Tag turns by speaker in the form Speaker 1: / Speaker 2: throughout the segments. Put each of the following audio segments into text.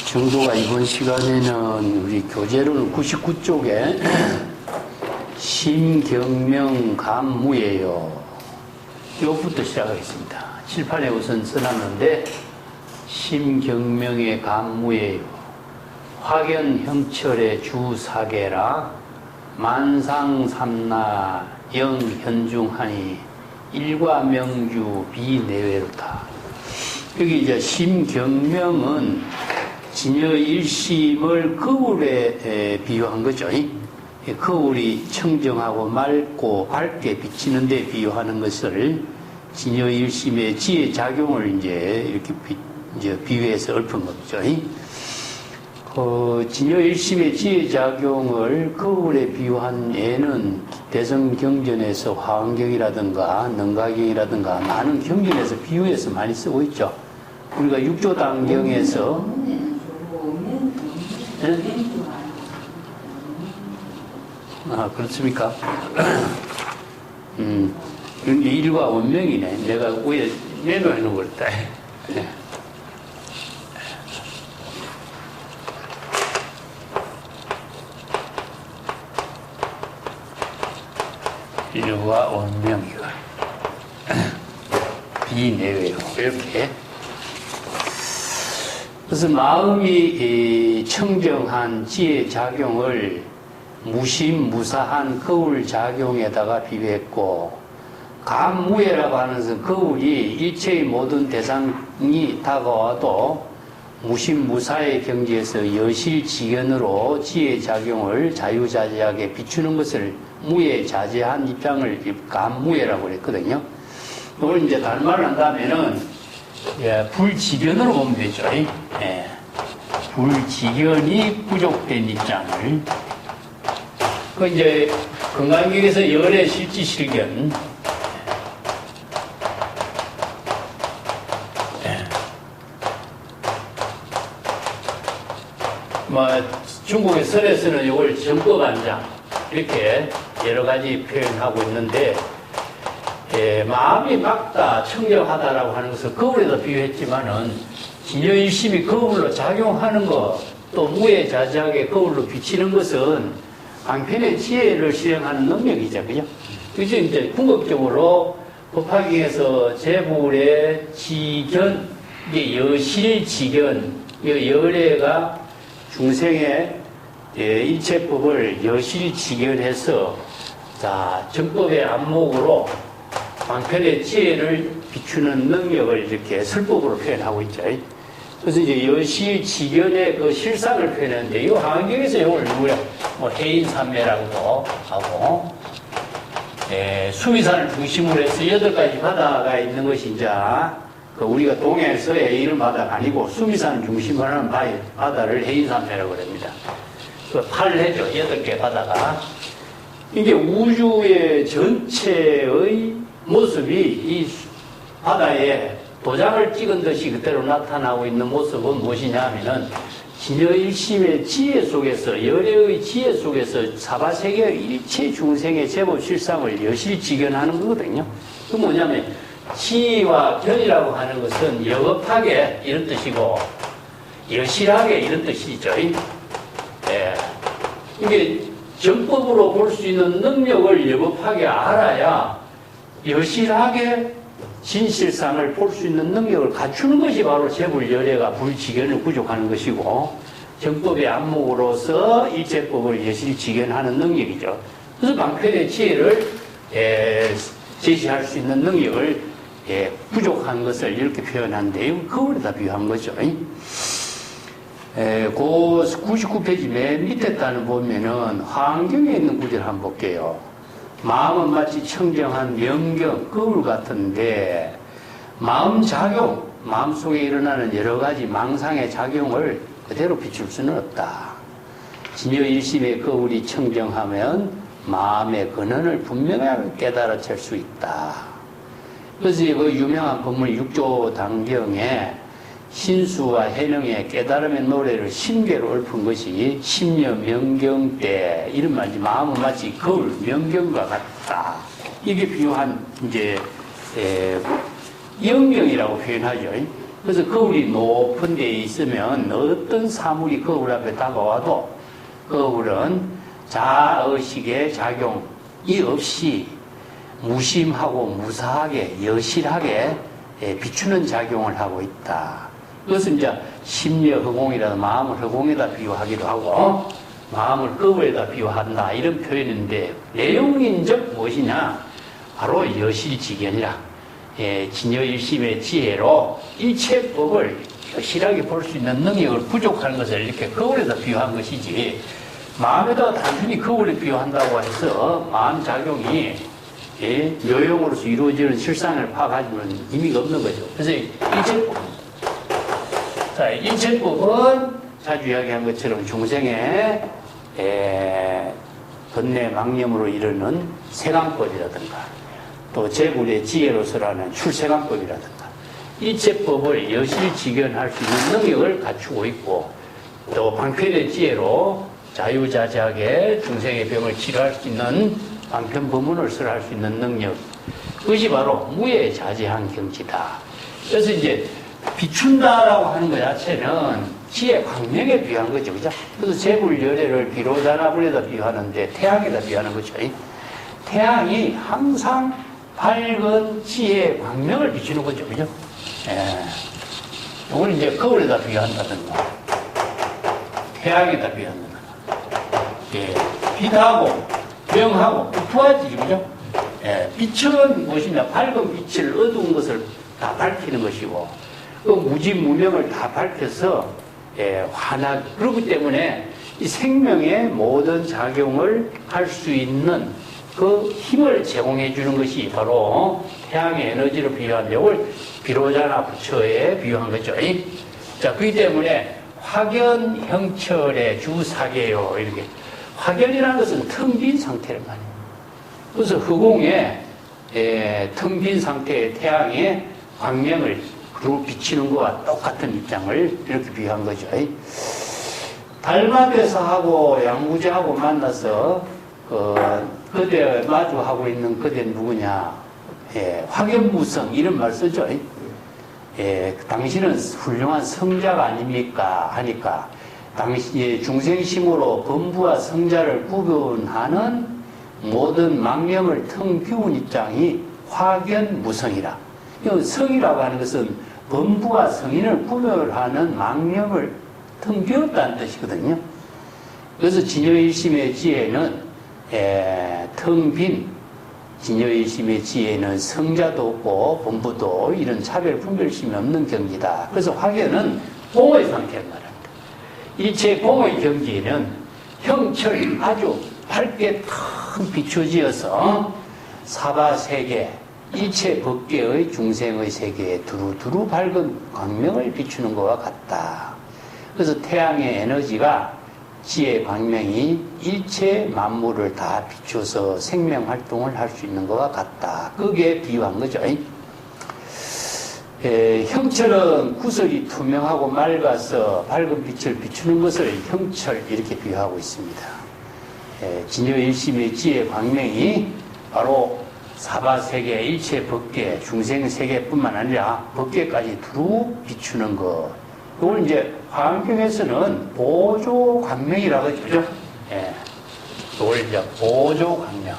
Speaker 1: 정도가 이번 시간에는 우리 교재로는 99쪽에 심경명 감무예요. 이것부터 시작하겠습니다. 7, 8에 우선 써놨는데 심경명의 감무예요. 확연형철의 주사계라 만상삼나 영현중하니 일과명주 비내외로다. 여기 이제 심경명은 진여일심을 거울에 비유한 거죠. 거울이 청정하고 맑고 밝게 비치는 데 비유하는 것을 진여일심의 지혜 작용을 이제 이렇게 비유해서 읊은 거죠. 진여일심의 지혜 작용을 거울에 비유한 예는 대성경전에서 화엄경이라든가 능가경이라든가 많은 경전에서 비유해서 많이 쓰고 있죠. 우리가 육조단경에서 그렇습니까? 일과 원명이네. 내가 위에 내놓는 거였다. 일과 원명이고 비내외로 이렇게. 그래서 마음이 청정한 지혜 작용을 무심무사한 거울 작용에다가 비유했고, 감무예라고 하는 것은 거울이 일체의 모든 대상이 다가와도 무심무사의 경지에서 여실지견으로 지혜 작용을 자유자재하게 비추는 것을 무예자재한 입장을 감무예라고 그랬거든요. 이걸 이제 다른 말을 한다면은 불지견으로 보면 되죠. 불지견이 부족된 입장을. 그 이제 건강경에서 열의 실지실견. 중국의 설에서는 이걸 정법안장 이렇게 여러 가지 표현하고 있는데, 마음이 맑다, 청정하다라고 하는 것을 거울에다 비유했지만은 진여일심이 거울로 작용하는 것, 또 무예자재하게 거울로 비치는 것은 방편의 지혜를 실행하는 능력이죠, 그죠? 그죠? 이제 궁극적으로 법화경에서 재불의 지견, 이게 여실지견, 열애가 중생의 일체법을 여실지견해서 정법의 안목으로 방편의 지혜를 비추는 능력을 이렇게 설법으로 표현하고 있죠. 그래서 이제 여실지견의 그 실상을 표현하는데, 이 화엄경에서 이걸 해인산매라고도 하고, 수미산을 중심으로 해서 8가지 바다가 있는 것이 이제 우리가 동해서의 이런 바다가 아니고 수미산을 중심으로 하는 바다를 해인산매라고 합니다. 그 8해죠. 8개 바다가. 이게 우주의 전체의 모습이 이 바다에 도장을 찍은 듯이 그대로 나타나고 있는 모습은 무엇이냐 하면은 진여일심의 지혜 속에서, 열애의 지혜 속에서 사바세계의 일체 중생의 제법 실상을 여실지견하는 거거든요. 그 뭐냐면 지와 견이라고 하는 것은 여겁하게 이런 뜻이고 여실하게 이런 뜻이죠. 이게 정법으로 볼 수 있는 능력을 여겁하게 알아야 여실하게 진실상을 볼 수 있는 능력을 갖추는 것이 바로 재불열애가 불지견을 구족하는 것이고, 정법의 안목으로서 일체법을 여실지견하는 능력이죠. 그래서 방편의 지혜를 제시할 수 있는 능력을 부족한 것을 이렇게 표현하는데, 거울에다 비유한 거죠. 그 99페이지 맨 밑에 단을 보면은 화엄경에 있는 구절을 한번 볼게요. 마음은 마치 청정한 명경, 거울 같은데 마음작용, 마음속에 일어나는 여러 가지 망상의 작용을 그대로 비출 수는 없다. 진여일심의 거울이 청정하면 마음의 근원을 분명하게 깨달아챌 수 있다. 그래서 그 유명한 법문 육조단경에 신수와 해능의 깨달음의 노래를 심계로 읊은 것이 심려 명경 때, 이런 말이지. 마음은 마치 거울, 명경과 같다. 이게 비유한 이제 영경이라고 표현하죠. 그래서 거울이 높은 데에 있으면 어떤 사물이 거울 앞에 다가와도 거울은 자의식의 작용이 없이 무심하고 무사하게 여실하게 비추는 작용을 하고 있다. 그것은 이제 심려 허공이라도 마음을 허공에다 비유하기도 하고 마음을 거울에다 비유한다 이런 표현인데 내용인적 무엇이냐? 바로 여실지견이라 진여일심의 지혜로 일체법을 여실하게 볼 수 있는 능력을 부족한 것을 이렇게 거울에다 비유한 것이지 마음에다 단순히 거울에 비유한다고 해서 마음 작용이 묘용으로서 이루어지는 실상을 파악하지는 의미가 없는 거죠. 그래서 일체법. 자, 일체법은 자주 이야기한 것처럼 중생의 번뇌 망념으로 이르는 세간법이라든가 또 제불의 지혜로서라는 출세간법이라든가 일체법을 여실지견할 수 있는 능력을 갖추고 있고 또 방편의 지혜로 자유자재하게 중생의 병을 치료할 수 있는 방편법문을 설할 수 있는 능력, 그것이 바로 무예자재한 경지다. 그래서 이제 비춘다라고 하는 것 자체는 지혜 광명에 비유한 거죠, 그죠? 그래서 제불열애를 비로자나불에다 비유하는데 태양에다 비유하는 거죠. 태양이 항상 밝은 지혜 광명을 비추는 거죠, 그죠? 이걸 이제 거울에다 비유한다든가 태양에다 비유한다든가 빛하고 명하고 부하지, 그죠? 빛은 무엇이냐? 밝은 빛을 어두운 것을 다 밝히는 것이고, 그 무지무명을 다 밝혀서, 그렇기 때문에 이 생명의 모든 작용을 할 수 있는 그 힘을 제공해 주는 것이 바로 태양의 에너지로 비유한 이걸 비로자나 부처에 비유한 거죠. 자, 그렇기 때문에 확연 형철의 주사계요, 이렇게. 확연이라는 것은 텅 빈 상태란 말이에요. 그래서 허공에 텅 빈 상태의 태양의 광명을 그로 비치는 것과 똑같은 입장을 이렇게 비유한 거죠. 달마대사하고 양구제하고 만나서 그대 마주하고 있는 그대는 누구냐? 확연무성 이런 말 쓰죠. 당신은 훌륭한 성자가 아닙니까? 하니까 당시 중생심으로 범부와 성자를 구분하는 모든 망념을 텅 비운 입장이 확연무성이라. 성이라고 하는 것은 범부와 성인을 구별하는 망념을 텅 비웠다는 뜻이거든요. 그래서 진여일심의 지혜는 텅 빈 진여일심의 지혜는 성자도 없고 범부도 이런 차별 분별심이 없는 경지다. 그래서 확연은 공의 상태를 말합니다. 일체 공의 경지에는 형철 아주 밝게 텅 비춰지어서 사바세계 일체 법계의 중생의 세계에 두루두루 밝은 광명을 비추는 것과 같다. 그래서 태양의 에너지가 지혜 광명이 일체 만물을 다 비춰서 생명 활동을 할 수 있는 것과 같다. 그게 비유한 거죠. 형철은 구설이 투명하고 맑아서 밝은 빛을 비추는 것을 형철 이렇게 비유하고 있습니다. 진여일심의 지혜 광명이 바로 사바세계 일체 법계 중생세계뿐만 아니라 법계까지 두루 비추는 것. 이걸 이제 화엄경에서는 보조 광명이라고 하죠. 그죠? 이걸 이제 보조 광명.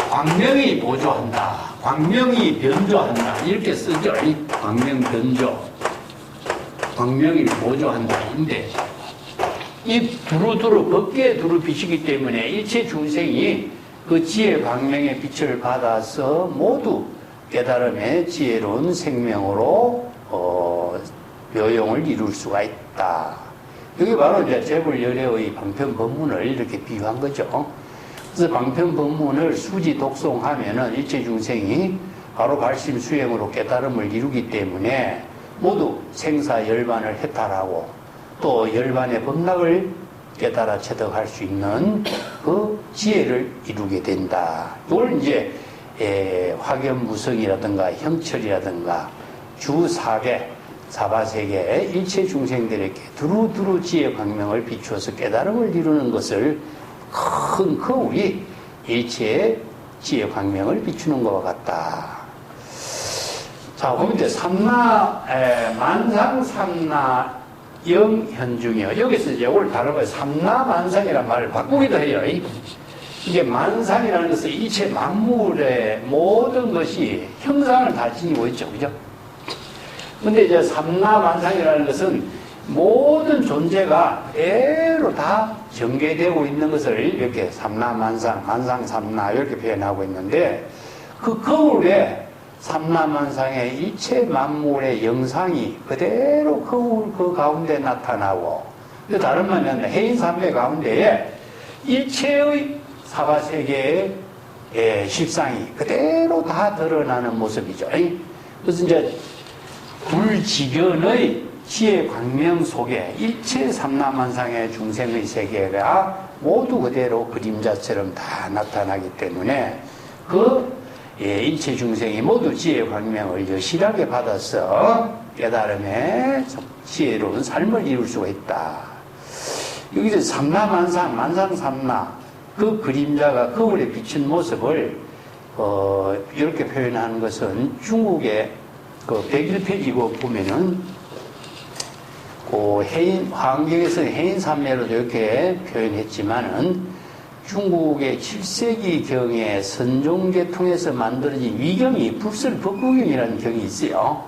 Speaker 1: 광명이 보조한다. 광명이 변조한다. 이렇게 쓰죠. 광명 변조. 광명이 보조한다. 인데 이 두루두루 법계에 두루 비치기 때문에 일체 중생이 그 지혜 광명의 빛을 받아서 모두 깨달음의 지혜로운 생명으로 묘용을 이룰 수가 있다. 이게 바로 이제 제불열애의 방편법문을 이렇게 비유한 거죠. 그래서 방편법문을 수지 독송하면은 일체 중생이 바로 발심 수행으로 깨달음을 이루기 때문에 모두 생사 열반을 해탈하고 또 열반의 법락을 깨달아 체득할 수 있는 그 지혜를 이루게 된다. 이걸 이제 확연무성이라든가 형철이라든가 주사계 사바세계 일체 중생들에게 두루두루 지혜 광명을 비추어서 깨달음을 이루는 것을 큰 거울이 일체의 지혜 광명을 비추는 것과 같다. 자, 보면 이제 삼나, 만상, 삼나, 영현중이요. 여기서 이제 오늘 다뤄볼 삼나 만상이라는 말을 바꾸기도 해요. 이게 만상이라는 것은 일체 만물의 모든 것이 형상을 다 지니고 있죠. 그죠? 근데 이제 삼나 만상이라는 것은 모든 존재가 그대로 다 전개되고 있는 것을 이렇게 삼나 만상, 만상 삼나 이렇게 표현하고 있는데 그 거울에 삼나 만상의 일체 만물의 영상이 그대로 거울 그 가운데 나타나고 다른 말은 해인삼매 가운데에 일체의 사바세계의 실상이 그대로 다 드러나는 모습이죠. 그래서 이제 불지견의 지혜 광명 속에 일체 삼라만상의 중생의 세계가 모두 그대로 그림자처럼 다 나타나기 때문에 그 일체 중생이 모두 지혜 광명을 여실하게 받아서 깨달음에 지혜로운 삶을 이룰 수가 있다. 여기서 삼라만상, 만상삼라 그 그림자가 거울에 비친 모습을 이렇게 표현하는 것은 중국의 그 101페이지 보면은 그 화엄경에서 해인삼매로 이렇게 표현했지만은 중국의 7세기 경에 선종계 통해서 만들어진 위경이 불설법구경이라는 경이 있어요.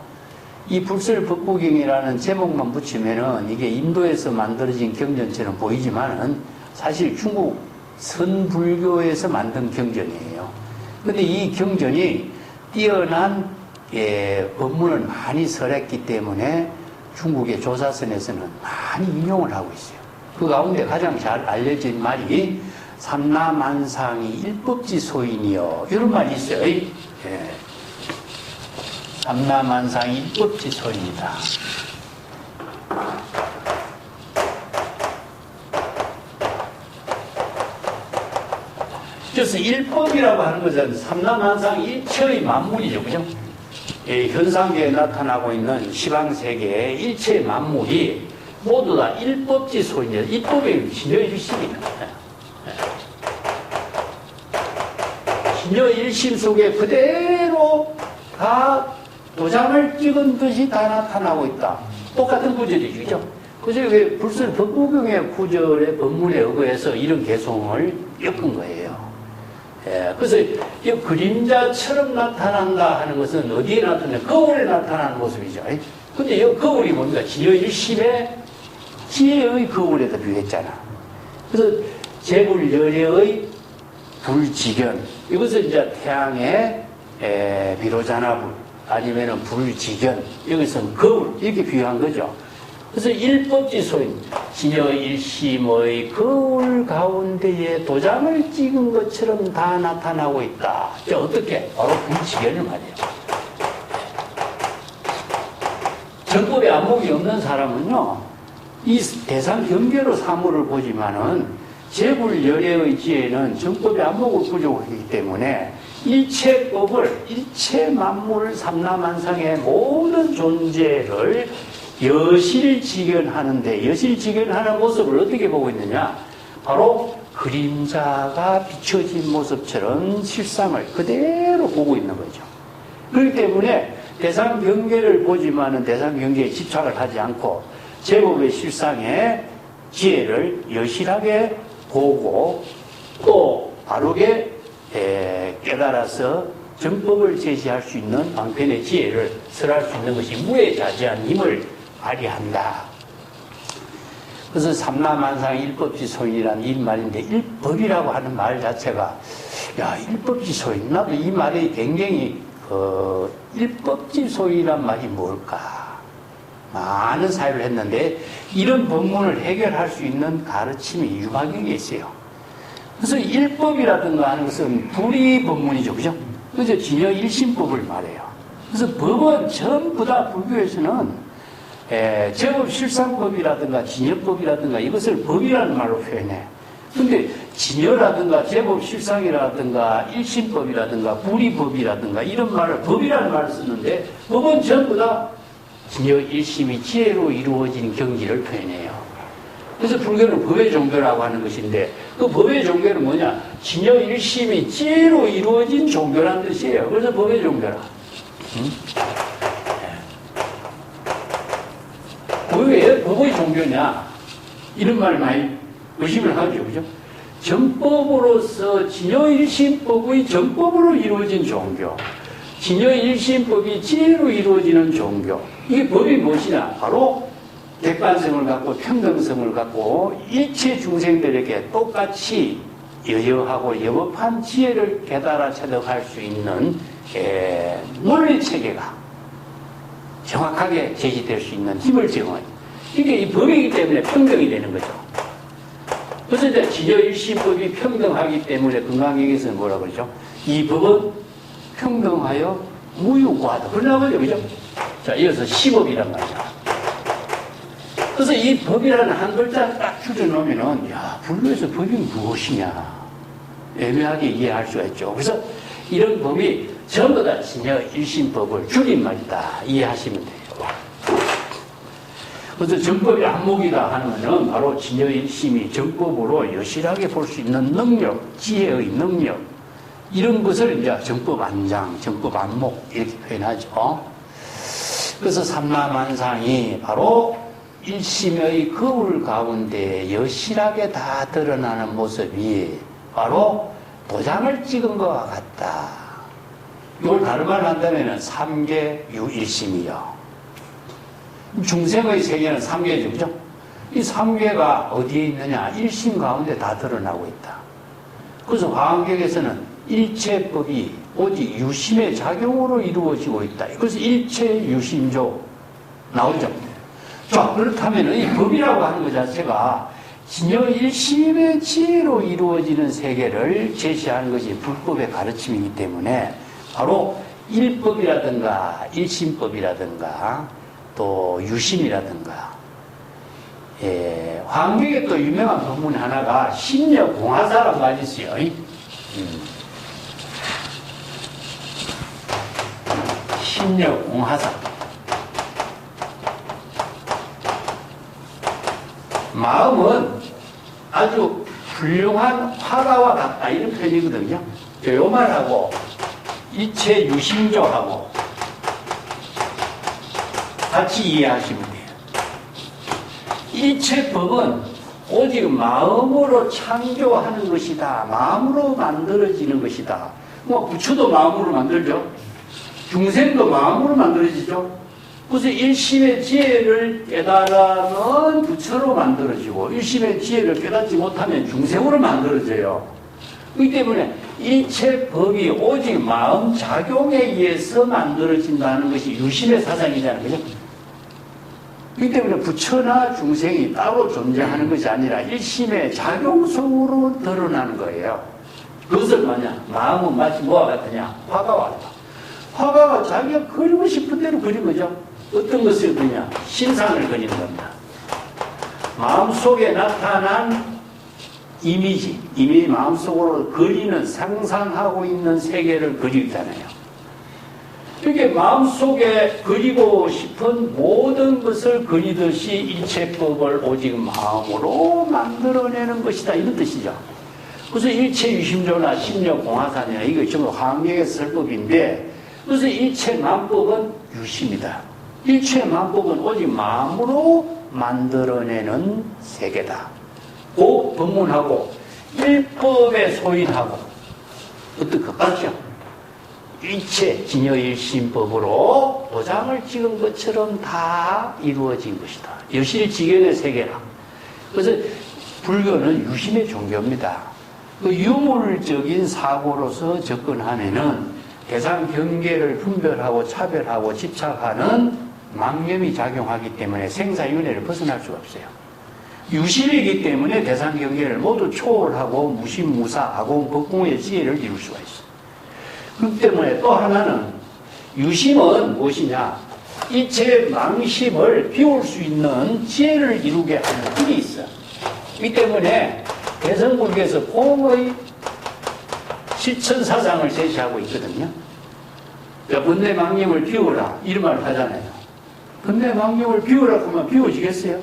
Speaker 1: 이 불설법구경이라는 제목만 붙이면은 이게 인도에서 만들어진 경전처럼 보이지만은 사실 중국 선불교에서 만든 경전이에요. 근데 이 경전이 뛰어난 법문을 많이 설했기 때문에 중국의 조사선에서는 많이 인용을 하고 있어요. 그 가운데 가장 잘 알려진 말이 삼라만상이 일법지소인이요. 이런 말이 있어요. 삼라만상이 일법지소인이다. 그래서 일법이라고 하는 것은 삼라만상 일체의 만물이죠. 그죠? 현상계에 나타나고 있는 시방세계의 일체의 만물이 모두 다 일법지소인이다. 일법의 진여일심이다. 진여일심 속에 그대로 다 도장을 찍은 듯이 다 나타나고 있다. 똑같은 구절이죠. 그죠? 그래서 이게 불설법구경의 구절의 법문에 의거해서 이런 개송을 엮은 거예요. 그래서 이 그림자처럼 나타난다 하는 것은 어디에 나타나냐? 거울에 나타나는 모습이죠. 근데 이 거울이 뭡니까? 진여일심의 지혜의 거울에다 비유했잖아. 그래서 재불열애의 불지견. 이것은 이제 태양의 비로자나불 아니면은 불지견. 여기서는 거울. 이렇게 비유한 거죠. 그래서 일법지소인 진여일심의 거울 가운데에 도장을 찍은 것처럼 다 나타나고 있다. 어떻게? 바로 불지견을 말이에요. 정법에 안목이 없는 사람은요, 이 대상 경계로 사물을 보지만은 재불열애의 지혜는 정법에 안목을 부족하기 때문에 일체법을, 일체 만물 삼라만상의 모든 존재를 여실지견하는데, 여실지견하는 모습을 어떻게 보고 있느냐? 바로 그림자가 비춰진 모습처럼 실상을 그대로 보고 있는 거죠. 그렇기 때문에 대상 경계를 보지만은 대상 경계에 집착을 하지 않고 제법의 실상의 지혜를 여실하게 보고 또 바르게 깨달아서 정법을 제시할 수 있는 방편의 지혜를 설할 수 있는 것이 무에자지한 힘을 발휘한다. 그래서 삼라만상 일법지소인이라는 이 말인데, 일법이라고 하는 말 자체가, 야, 일법지소인. 나도 이 말이 굉장히, 일법지소인이란 말이 뭘까? 많은 사유를 했는데, 이런 법문을 해결할 수 있는 가르침이 유마경에 있어요. 그래서 일법이라든가 하는 것은 불의 법문이죠. 그죠? 그래서 진여일심법을 말해요. 그래서 법은 전부 다 불교에서는 제법 실상법이라든가 진여법이라든가 이것을 법이라는 말로 표현해. 근데 진여라든가 제법 실상이라든가 일심법이라든가 불의법이라든가 이런 말을 법이라는 말을 쓰는데 법은 전부 다 진여일심이 지혜로 이루어진 경지를 표현해요. 그래서 불교는 법의 종교라고 하는 것인데 그 법의 종교는 뭐냐? 진여 일심이 지혜로 이루어진 종교라는 뜻이에요. 그래서 법의 종교라. 왜 법의 종교냐? 이런 말 많이 의심을 하죠. 그죠? 정법으로서 진여일심법의 정법으로 이루어진 종교. 진여일심법이 지혜로 이루어지는 종교. 이게 법이 무엇이냐? 바로 객관성을 갖고 평등성을 갖고 일체 중생들에게 똑같이 여여하고 여법한 지혜를 깨달아 체득할 수 있는 논리체계가 정확하게 제시될 수 있는 힘을 제공해요. 이게 이 법이기 때문에 평등이 되는 거죠. 그래서 이제 진여일심법이 평등하기 때문에 건강에게서는 뭐라 그러죠? 이 법은 평등하여 무유고하다. 그러나 그죠? 그죠? 자, 이어서 시법이란 말이죠. 그래서 이 법이라는 한 글자를 딱 줄여놓으면은, 야, 불교에서 법이 무엇이냐. 애매하게 이해할 수가 있죠. 그래서 이런 법이 전부 다 진여일심법을 줄임말이다. 이해하시면 돼요. 그래서 정법이 안목이다 하면은 바로 진여일심이 정법으로 여실하게 볼 수 있는 능력, 지혜의 능력, 이런 것을 이제 정법 안장, 정법 안목 이렇게 표현하죠. 그래서 삼라만상이 바로 일심의 거울 가운데 여실하게 다 드러나는 모습이 바로 도장을 찍은 것과 같다. 이걸 다른 말로 한다면 삼계 유일심이요. 중생의 세계는 삼계죠. 그죠? 이 삼계가 어디에 있느냐? 일심 가운데 다 드러나고 있다. 그래서 화엄경에서는 일체법이 오직 유심의 작용으로 이루어지고 있다. 그래서 일체 유심조 나오죠. 자, 그렇다면 이 법이라고 하는 것 자체가 진여일심의 지혜로 이루어지는 세계를 제시하는 것이 불법의 가르침이기 때문에 바로 일법이라든가 일심법이라든가 또 유심이라든가, 화엄경에 또 유명한 법문 하나가 심려공화사라는 말이 있어요. 심려공화사. 마음은 아주 훌륭한 화가와 같다. 이런 표현이거든요. 요 말하고 일체 유심조하고 같이 이해하시면 돼요. 일체법은 오직 마음으로 창조하는 것이다. 마음으로 만들어지는 것이다. 뭐 부처도 마음으로 만들죠. 중생도 마음으로 만들어지죠. 그래서 일심의 지혜를 깨달으면 부처로 만들어지고 일심의 지혜를 깨닫지 못하면 중생으로 만들어져요. 그렇기 때문에 일체법이 오직 마음 작용에 의해서 만들어진다는 것이 유심의 사상이잖아요. 그죠? 그렇기 때문에 부처나 중생이 따로 존재하는 것이 아니라 일심의 작용 속으로 드러나는 거예요. 그것을 뭐냐? 마음은 마치 뭐와 같으냐? 화가와 같다. 화가가 자기가 그리고 싶은 대로 그린 거죠. 어떤 것을 그리냐? 신상을 그리는 겁니다. 마음속에 나타난 이미지, 이미 마음속으로 그리는, 상상하고 있는 세계를 그리잖아요. 이렇게 마음속에 그리고 싶은 모든 것을 그리듯이 일체법을 오직 마음으로 만들어내는 것이다. 이런 뜻이죠. 그래서 일체유심조나 심려공화사냐, 이거 전부 화엄경에서 쓸 법인데, 그래서 일체만법은 유심이다. 일체만법은 오직 마음으로 만들어내는 세계다. 그 법문하고 일법에 소인하고 어떤 것 같죠? 일체 진여일심법으로 도장을 찍은 것처럼 다 이루어진 것이다. 여실지경의 세계라. 그래서 불교는 유심의 종교입니다. 그 유물적인 사고로서 접근하면은 대상 경계를 분별하고 차별하고 집착하는 망념이 작용하기 때문에 생사윤회를 벗어날 수가 없어요. 유심이기 때문에 대상 경계를 모두 초월하고 무심무사하고 법공의 지혜를 이룰 수가 있어요. 그렇기 때문에 또 하나는 유심은 무엇이냐? 일체의 망심을 비울 수 있는 지혜를 이루게 하는 힘이 있어요. 이 때문에 대성불교에서 공의 실천사상을 제시하고 있거든요. 번뇌망념을 비우라 이런 말을 하잖아요. 번뇌망념을 비우라 하면 비워지겠어요?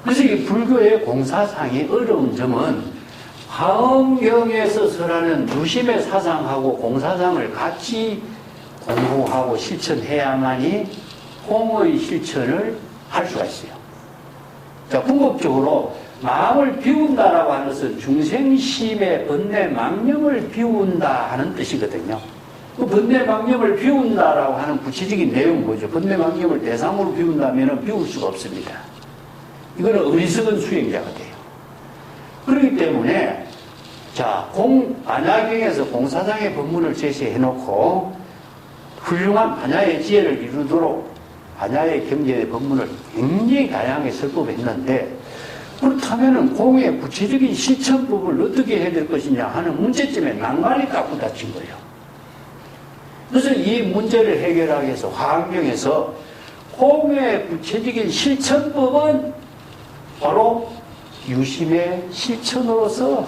Speaker 1: 그래서 이 불교의 공사상의 어려운 점은 화엄경에서 설하는 유심의 사상하고 공사상을 같이 공부하고 실천해야만이 공의 실천을 할 수가 있어요. 자, 궁극적으로 마음을 비운다라고 하는 것은 중생심의 번뇌망념을 비운다 하는 뜻이거든요. 그 번뇌망념을 비운다라고 하는 구체적인 내용은 뭐죠? 번뇌망념을 대상으로 비운다면 비울 수가 없습니다. 이거는 어리석은 수행자가 돼요. 그렇기 때문에 자, 반야경에서 공사상의 법문을 제시해놓고 훌륭한 반야의 지혜를 이루도록 반야의 경제의 법문을 굉장히 다양하게 설법했는데, 그렇다면 공의 구체적인 실천법을 어떻게 해야 될 것이냐 하는 문제점에 낭만이 딱 부딪힌 거예요. 그래서 이 문제를 해결하기 위해서 화엄경에서 공의 구체적인 실천법은 바로 유심의 실천으로서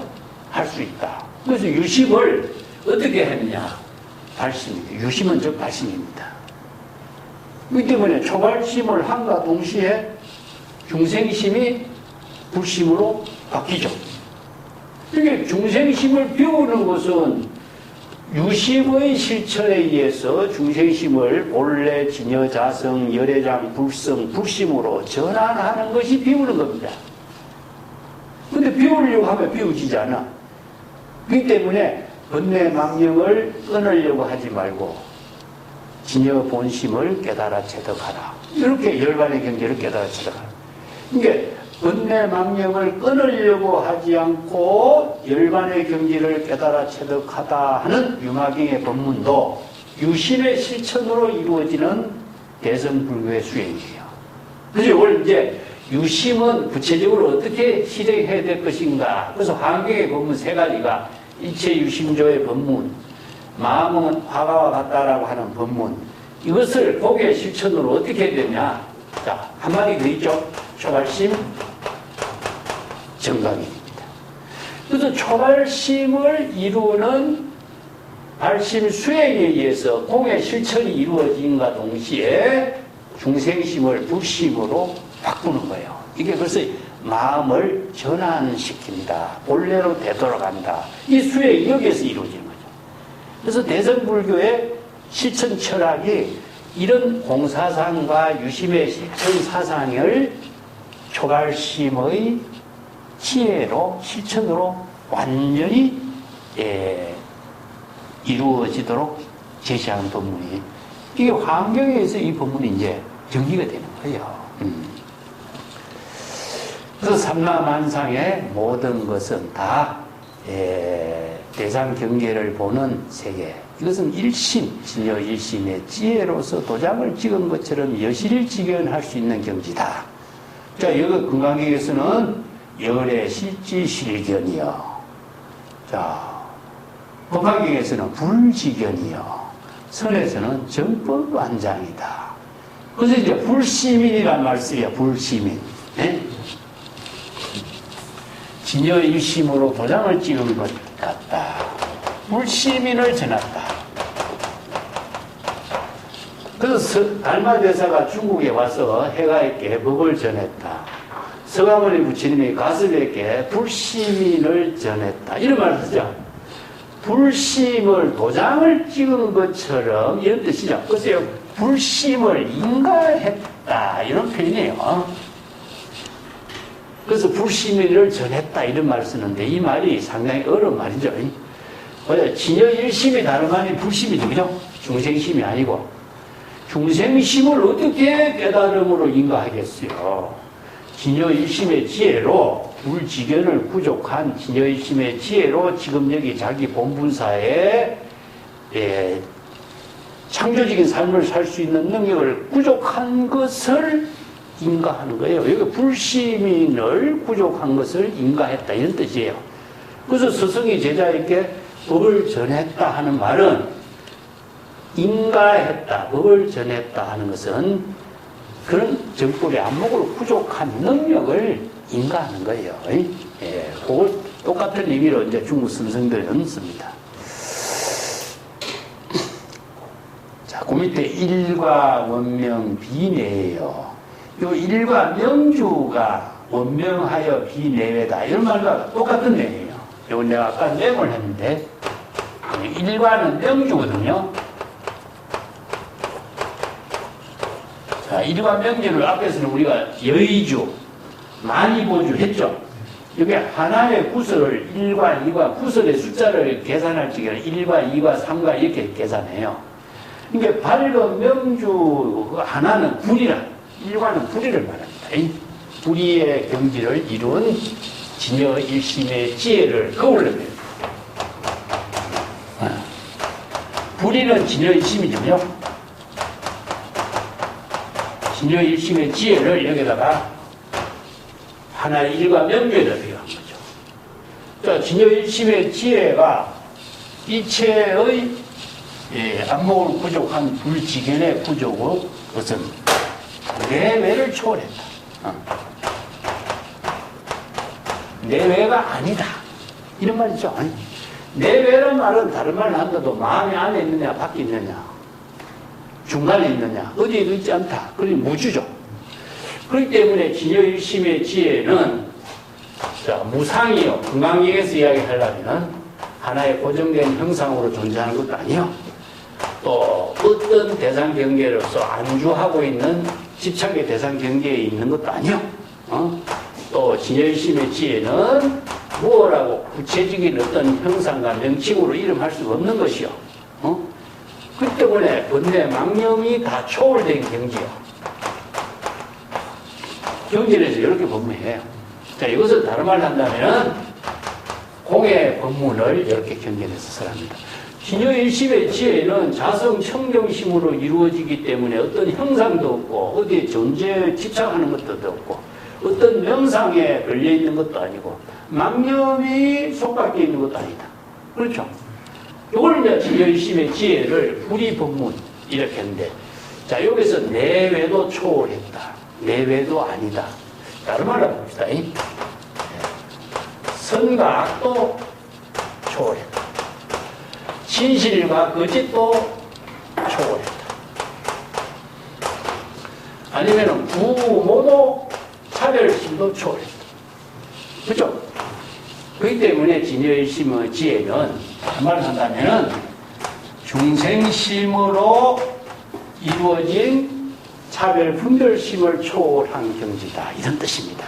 Speaker 1: 할 수 있다. 그래서 유심을 어떻게 했느냐? 발심입니다. 유심은 즉 발심입니다. 그렇기 때문에 초발심을 함과 동시에 중생심이 불심으로 바뀌죠. 이게 중생심을 비우는 것은 유심의 실천에 의해서 중생심을 본래, 진여, 자성, 열애장, 불성, 불심으로 전환하는 것이 비우는 겁니다. 근데 비우려고 하면 비우지지 않아. 그렇기 때문에 번뇌망령을 끊으려고 하지 말고 진여 본심을 깨달아 체득하라. 이렇게 열반의 경제를 깨달아 체득하라. 그러니까 번뇌망령을 끊으려고 하지 않고 열반의 경지를 깨달아 체득하다 하는 유마경의 법문도 유심의 실천으로 이루어지는 대성불교의 수행이에요. 그래서 오늘 이제 유심은 구체적으로 어떻게 실행해야 될 것인가. 그래서 화엄경의 법문 세 가지가 일체유심조의 법문, 마음은 화가와 같다라고 하는 법문, 이것을 복의 실천으로 어떻게 해야 되냐. 자, 한마디 더 있죠. 초발심, 정강입니다. 그래서 초발심을 이루는 발심 수행에 의해서 공의 실천이 이루어진과 동시에 중생심을 불심으로 바꾸는 거예요. 이게 벌써 마음을 전환시킨다. 본래로 되돌아간다. 이 수행이 여기에서 이루어지는 거죠. 그래서 대성불교의 실천 철학이 이런 공사상과 유심의 실천 사상을 초발심의 지혜로 실천으로 완전히 이루어지도록 제시하는 법문이, 이게 화엄경에서 이 법문이 이제 정리가 되는 거예요. 그래서 삼라만상의 모든 것은 다 대상 경계를 보는 세계, 이것은 일심, 진여 일심의 지혜로서 도장을 찍은 것처럼 여실직연할 수 있는 경지다. 자, 여기 금강경에서는 열의 실지실견이요. 자, 법화경에서는 불지견이요. 선에서는 정법완장이다. 그래서 이제 불시민이란 말 쓰여, 불시민. 네? 진여 일심으로 도장을 찍은 것 같다. 불시민을 전했다. 그래서 달마대사가 중국에 와서 해가에게 법을 전했다. 서가모니 부처님이 가슴에게 불시민을 전했다. 이런 말을 쓰죠. 불심을 도장을 찍은 것처럼 이런 뜻이죠. 그래서 불심을 인가했다. 이런 표현이에요. 그래서 불시민을 전했다. 이런 말을 쓰는데 이 말이 상당히 어려운 말이죠. 진여 일심이 다름 아닌 불심이죠. 그죠? 중생심이 아니고. 중생심을 어떻게 깨달음으로 인가하겠어요? 진여 일심의 지혜로 불지견을 부족한 진여 일심의 지혜로 지금 여기 자기 본분사에 창조적인 삶을 살 수 있는 능력을 부족한 것을 인가하는 거예요. 여기 불시민을 부족한 것을 인가했다 이런 뜻이에요. 그래서 스승이 제자에게 법을 전했다 하는 말은 인가했다, 법을 전했다 하는 것은 그런 정법의 안목으로 부족한 능력을 인가하는 거예요. 예, 그걸 똑같은 의미로 이제 중국 선생들은 씁니다. 자, 그 밑에 일과 원명 비내예요. 요 일과 명주가 원명하여 비내외다. 이런 말과 똑같은 내용이에요. 이건 내가 아까 내용을 했는데, 일과는 명주거든요. 자, 일과 명주를 앞에서는 우리가 여의주, 만이보주 했죠. 이게 하나의 구설을 1과 2과 구설의 숫자를 계산할 적에는 1과 2과 3과 이렇게 계산해요. 이게 밝은 명주 하나는 불이라, 1과는 불이를 말합니다. 불의의 경지를 이룬 진여 일심의 지혜를 거울로 냅니다. 불의는 진여 일심이죠. 진여 일심의 지혜를 여기다가 하나의 일과 명주에다 비교한 거죠. 자, 진여 일심의 지혜가 이체의 안목을 부족한 불지견의 구조고 그것은 내외를 초월했다. 내외가 아니다. 이런 말이죠. 아니, 내외란 말은 다른 말을 한다도 마음의 안에 있느냐 밖에 있느냐 중간에 있느냐 어디에도 있지 않다. 그러니 무주죠. 그렇기 때문에 진여일심의 지혜는 자, 무상이요. 금강경에서 이야기하려면 하나의 고정된 형상으로 존재하는 것도 아니요. 또 어떤 대상 경계로서 안주하고 있는 집착의 대상 경계에 있는 것도 아니요. 또 진여일심의 지혜는 무엇라고 구체적인 어떤 형상과 명칭으로 이름할 수가 없는 것이요. 그 때문에 번뇌 망념이 다 초월된 경지요. 경전에서 이렇게 법문해요. 자, 이것을 다른 말로 한다면 공의 법문을 이렇게 경전에서 설합니다. 진여일심의 지혜는 자성 청정심으로 이루어지기 때문에 어떤 형상도 없고 어디에 존재에 집착하는 것도 없고 어떤 명상에 걸려있는 것도 아니고 망념이 속박해 있는 것도 아니다. 그렇죠? 이걸 이제 진여일심의 지혜를 불의법문 이렇게 했는데 자, 여기서 내외도 초월했다. 내외도 아니다. 다른 말로 봅시다. 선과 악도 초월했다. 진실과 거짓도 초월했다. 아니면 부모도 차별심도 초월했다. 그렇죠? 그렇기 때문에 진여일심의 지혜는 한말 한다면 중생심으로 이루어진 차별 분별심을 초월한 경지다. 이런 뜻입니다.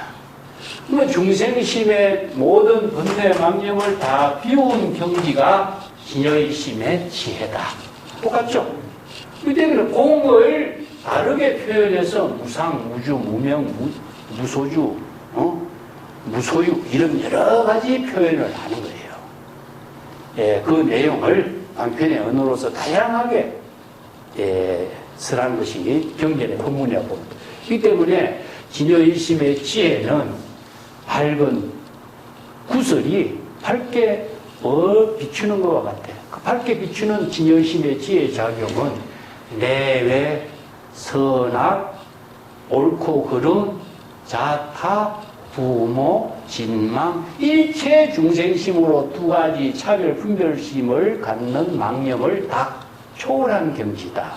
Speaker 1: 그러면 중생심의 모든 번뇌 망념을 다 비운 경지가 진여일심의 지혜다. 똑같죠? 그렇기 때문에 공을 다르게 표현해서 무상, 무주, 무명, 무소주, 무소유 이런 여러 가지 표현을 하는 거예요. 예, 그 내용을 방편의 언어로서 다양하게 설한 것이 경전의 법문이라고 봅니다. 그렇기 때문에 진여일심의 지혜는 밝은 구설이 밝게 비추는 것과 같아요. 그 밝게 비추는 진여일심의 지혜의 작용은 내외, 선악, 옳고 그름, 자타, 부모, 진망, 일체 중생심으로 두 가지 차별 분별심을 갖는 망념을 다 초월한 경지다.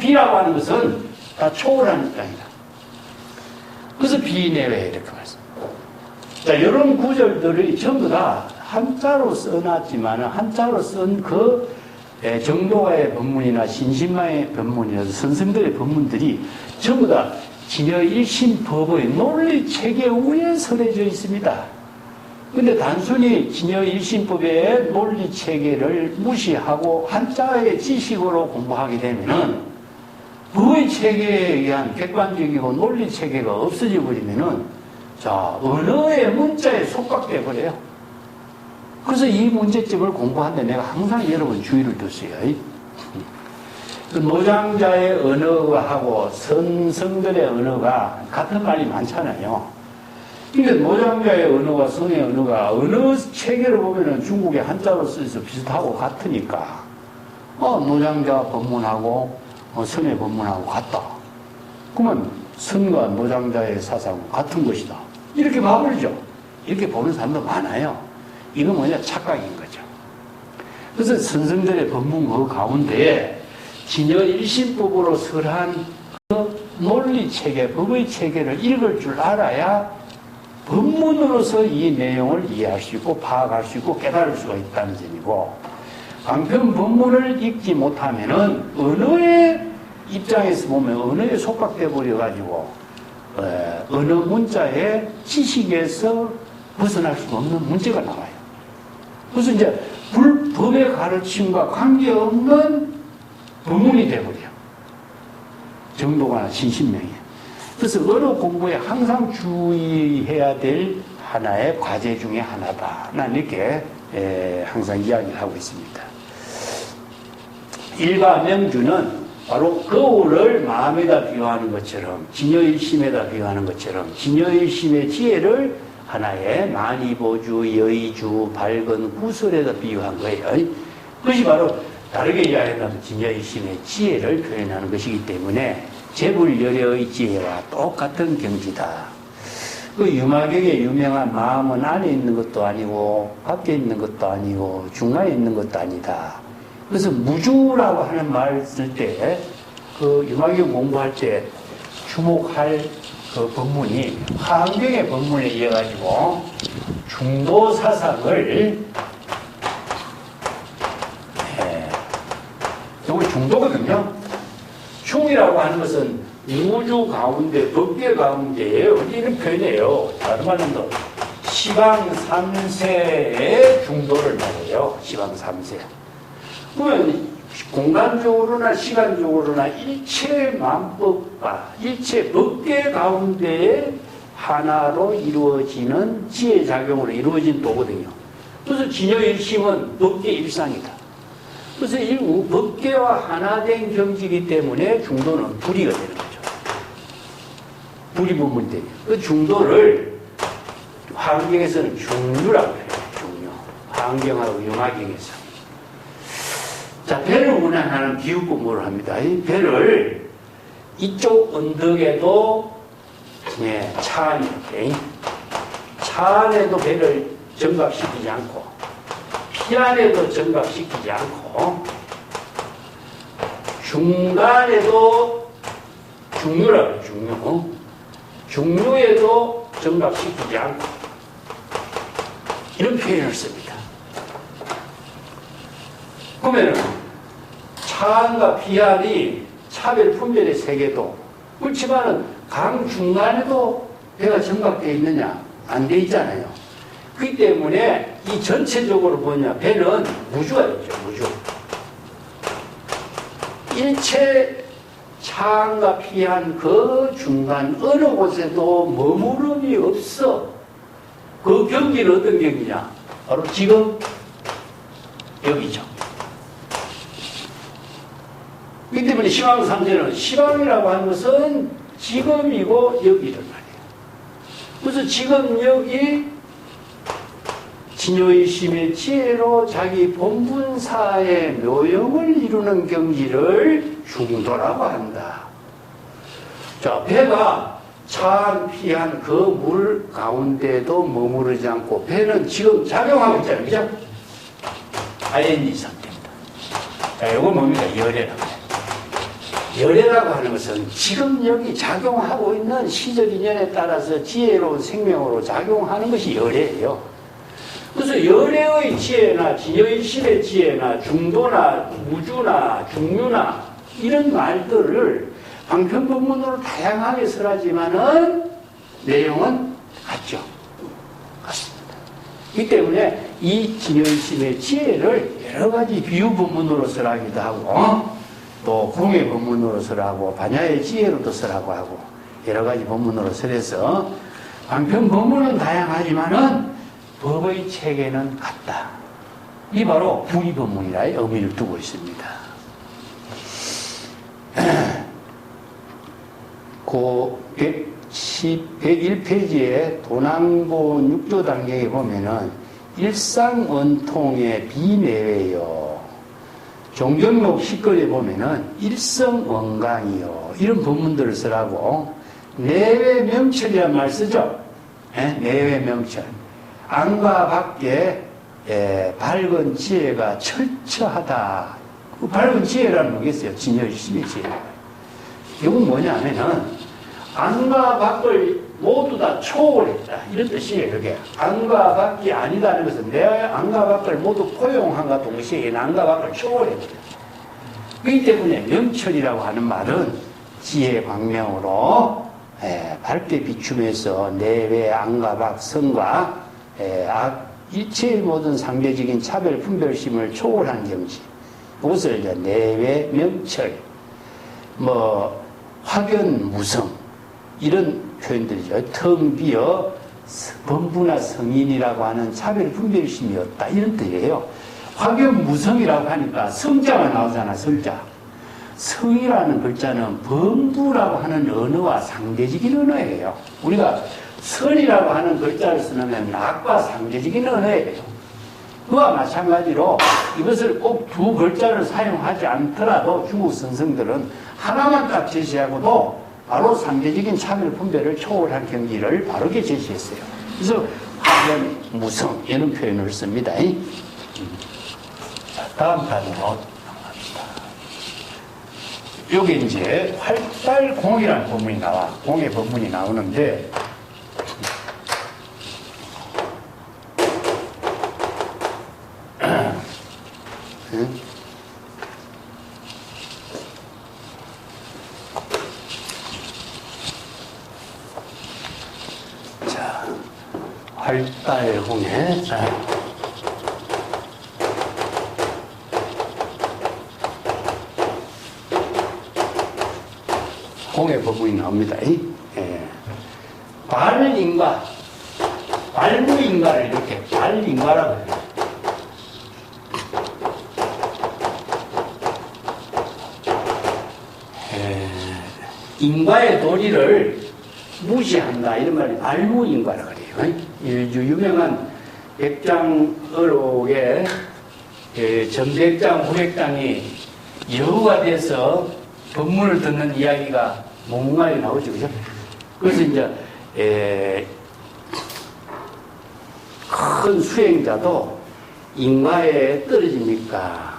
Speaker 1: 비라고 하는 것은 다 초월한 입장이다. 그래서 비내외 이렇게 말씀합니다. 자, 이런 구절들이 전부 다 한자로 써놨지만 한자로 쓴 그 정도가의 법문이나 신신마의 법문이나 선생들의 법문들이 전부 다 진여일심법의 논리체계 위에 설해져 있습니다. 근데 단순히 진여일심법의 논리체계를 무시하고 한자의 지식으로 공부하게 되면은 그의 체계에 의한 객관적이고 논리체계가 없어져 버리면은 자, 언어의 문자에 속박돼 버려요. 그래서 이 문제점을 공부하는데 내가 항상 여러분 주의를 두세요. 그 노장자의 언어하고 선성들의 언어가 같은 말이 많잖아요. 근데 노장자의 언어와 성의 언어가 언어 체계를 보면은 중국의 한자로 써서 비슷하고 같으니까 노장자 법문하고 성의 법문하고 같다. 그러면 선과 노장자의 사상은 같은 것이다. 이렇게 봐버리죠. 이렇게 보는 사람도 많아요. 이건 뭐냐? 착각인 거죠. 그래서 선생들의 법문 그 가운데에 진여일심법으로 설한 그 논리 체계, 법의 체계를 읽을 줄 알아야 법문으로서 이 내용을 이해할 수 있고 파악할 수 있고 깨달을 수가 있다는 점이고, 방편 법문을 읽지 못하면은 언어의 입장에서 보면 언어에 속박돼 버려가지고 언어 문자의 지식에서 벗어날 수 없는 문제가 나와요. 그래서 이제 불법의 가르침과 관계없는 법문이 돼버려요. 정도가 신신명이에요. 그래서 언어 공부에 항상 주의해야 될 하나의 과제 중에 하나다. 난 이렇게 항상 이야기를 하고 있습니다. 일가명주는 바로 거울을 마음에다 비유하는 것처럼, 진여일심에다 비유하는 것처럼 진여일심의 지혜를 하나의 만이보주, 여의주, 밝은 구설에다 비유한 거예요. 그것이 바로 다르게 이야기하면 진여일심의 지혜를 표현하는 것이기 때문에 재불열의 지혜와 똑같은 경지다. 그 유마경의 유명한 마음은 안에 있는 것도 아니고 밖에 있는 것도 아니고 중간에 있는 것도 아니다. 그래서 무주라고 하는 말을 쓸 때 그 유마경 공부할 때 주목할 그 법문이 화엄경의 법문에 의해 가지고 중도 사상을 이거 중도거든요. 중이라고 하는 것은 우주 가운데, 법계 가운데예요. 이런 표현이에요. 다른 말로 시방 3세의 중도를 말해요. 시방 3세. 그러면 공간적으로나 시간적으로나 일체 만법과 일체 법계 가운데에 하나로 이루어지는 지혜작용으로 이루어진 도거든요. 그래서 진여일심은 법계 일상이다. 그래서 법계와 하나된 경지이기 때문에 중도는 불이가 되는 거죠. 불이 법문이 그 중도를 화엄경에서는 중류라고 해요. 중류. 화엄경하고 유마경에서. 자, 배를 운행하는 기후공부를 합니다. 이 배를 이쪽 언덕에도 차 안에, 차 안에도 배를 정박시키지 않고 피 안에도 정박시키지 않고 중간에도 중류라고 해요. 중류. 중류에도 정박시키지 않고 이런 표현을 씁니다. 그러면 차안과 피안이 차별 분별의 세계도, 그렇지만은 강 중간에도 배가 정박되어 있느냐? 안 돼 있잖아요. 그렇기 때문에 이 전체적으로 보냐, 배는 무주가 있죠. 무주. 일체 차안과 피안 그 중간 어느 곳에도 머무름이 없어. 그 경기는 어떤 경기냐? 바로 지금 여기죠. 그렇기 때문에 시방 3세는 시방이라고 하는 것은 지금이고 여기란 말이에요. 그래서 지금 여기 진여일심의 지혜로 자기 본분사의 묘역을 이루는 경지를 중도라고 한다. 자, 배가 차한 피한 그 물 가운데도 머무르지 않고 배는 지금 작용하고 있잖아요. 그죠? ING 상태입니다. 자, 이건 뭡니까? 열애라고 해요. 열애라고 하는 것은 지금 여기 작용하고 있는 시적 인연에 따라서 지혜로운 생명으로 작용하는 것이 열애예요. 그래서 열애의 지혜나 진여일심의 지혜나 중도나 무주나 중류나 이런 말들을 방편법문으로 다양하게 설하지만은 내용은 같죠. 같습니다. 이 때문에 이 진여일심의 지혜를 여러 가지 비유 법문으로 설하기도 하고 또 공의 법문으로 설하고 반야의 지혜로도 설하고 하고 여러 가지 법문으로 설해서 방편 법문은 다양하지만은 법의 체계는 같다. 이 바로 불이 법문이라의 의미를 두고 있습니다. 그 101페이지에 도난본 6조 단계에 보면은 일상언통의 비내외요. 종경록 10글에 보면은 일성언강이요. 이런 법문들을 쓰라고 내외명철이란 말 쓰죠. 내외명철. 안과 밖에 밝은 지혜가 철저하다. 그 밝은 지혜라는 게 뭐겠어요? 진여일심의 지혜. 이건 뭐냐면은 안과 밖을 모두 다 초월했다. 이런 뜻이에요, 이게. 안과 밖이 아니다는 것은 내 안과 밖을 모두 포용한과 동시에 안과 밖을 초월했다. 그렇기 때문에 명철이라고 하는 말은 지혜 광명으로 밝게 비추면서 내외 안과 밖 선과 일체의 모든 상대적인 차별 분별심을 초월한 경지. 그것을 이제 내외 명철, 확연무성 이런 표현들이죠. 텅 비어 범부나 성인이라고 하는 차별 분별심이었다 이런 뜻이에요. 확연무성이라고 하니까 성자가 나오잖아. 성자. 성이라는 글자는 범부라고 하는 언어와 상대적인 언어예요. 우리가 선이라고 하는 글자를 쓰면 낙과 상대적인 언어예요. 그와 마찬가지로 이것을 꼭 두 글자를 사용하지 않더라도 중국 선성들은 하나만 딱 제시하고도 바로 상대적인 차별 분별을 초월한 경지를 바르게 제시했어요. 그래서 확연무성 이런 표현을 씁니다. 자, 다음 단어 넘어갑시다. 여기 이제 활달공이라는 본문이 나와. 공의 본문이 나오는데 자, 활달공에 공의 법문이 나옵니다. 발인과 발무인과를 이렇게 발인과라고 해요. 인과의 도리를 무시한다 이런 말이 발무인과라고 그래요. 유명한 백장의록의 전백장, 후백장이 여우가 돼서 법문을 듣는 이야기가 몽말이 나오죠, 그죠? 그래서 이제 큰 수행자도 인과에 떨어집니까?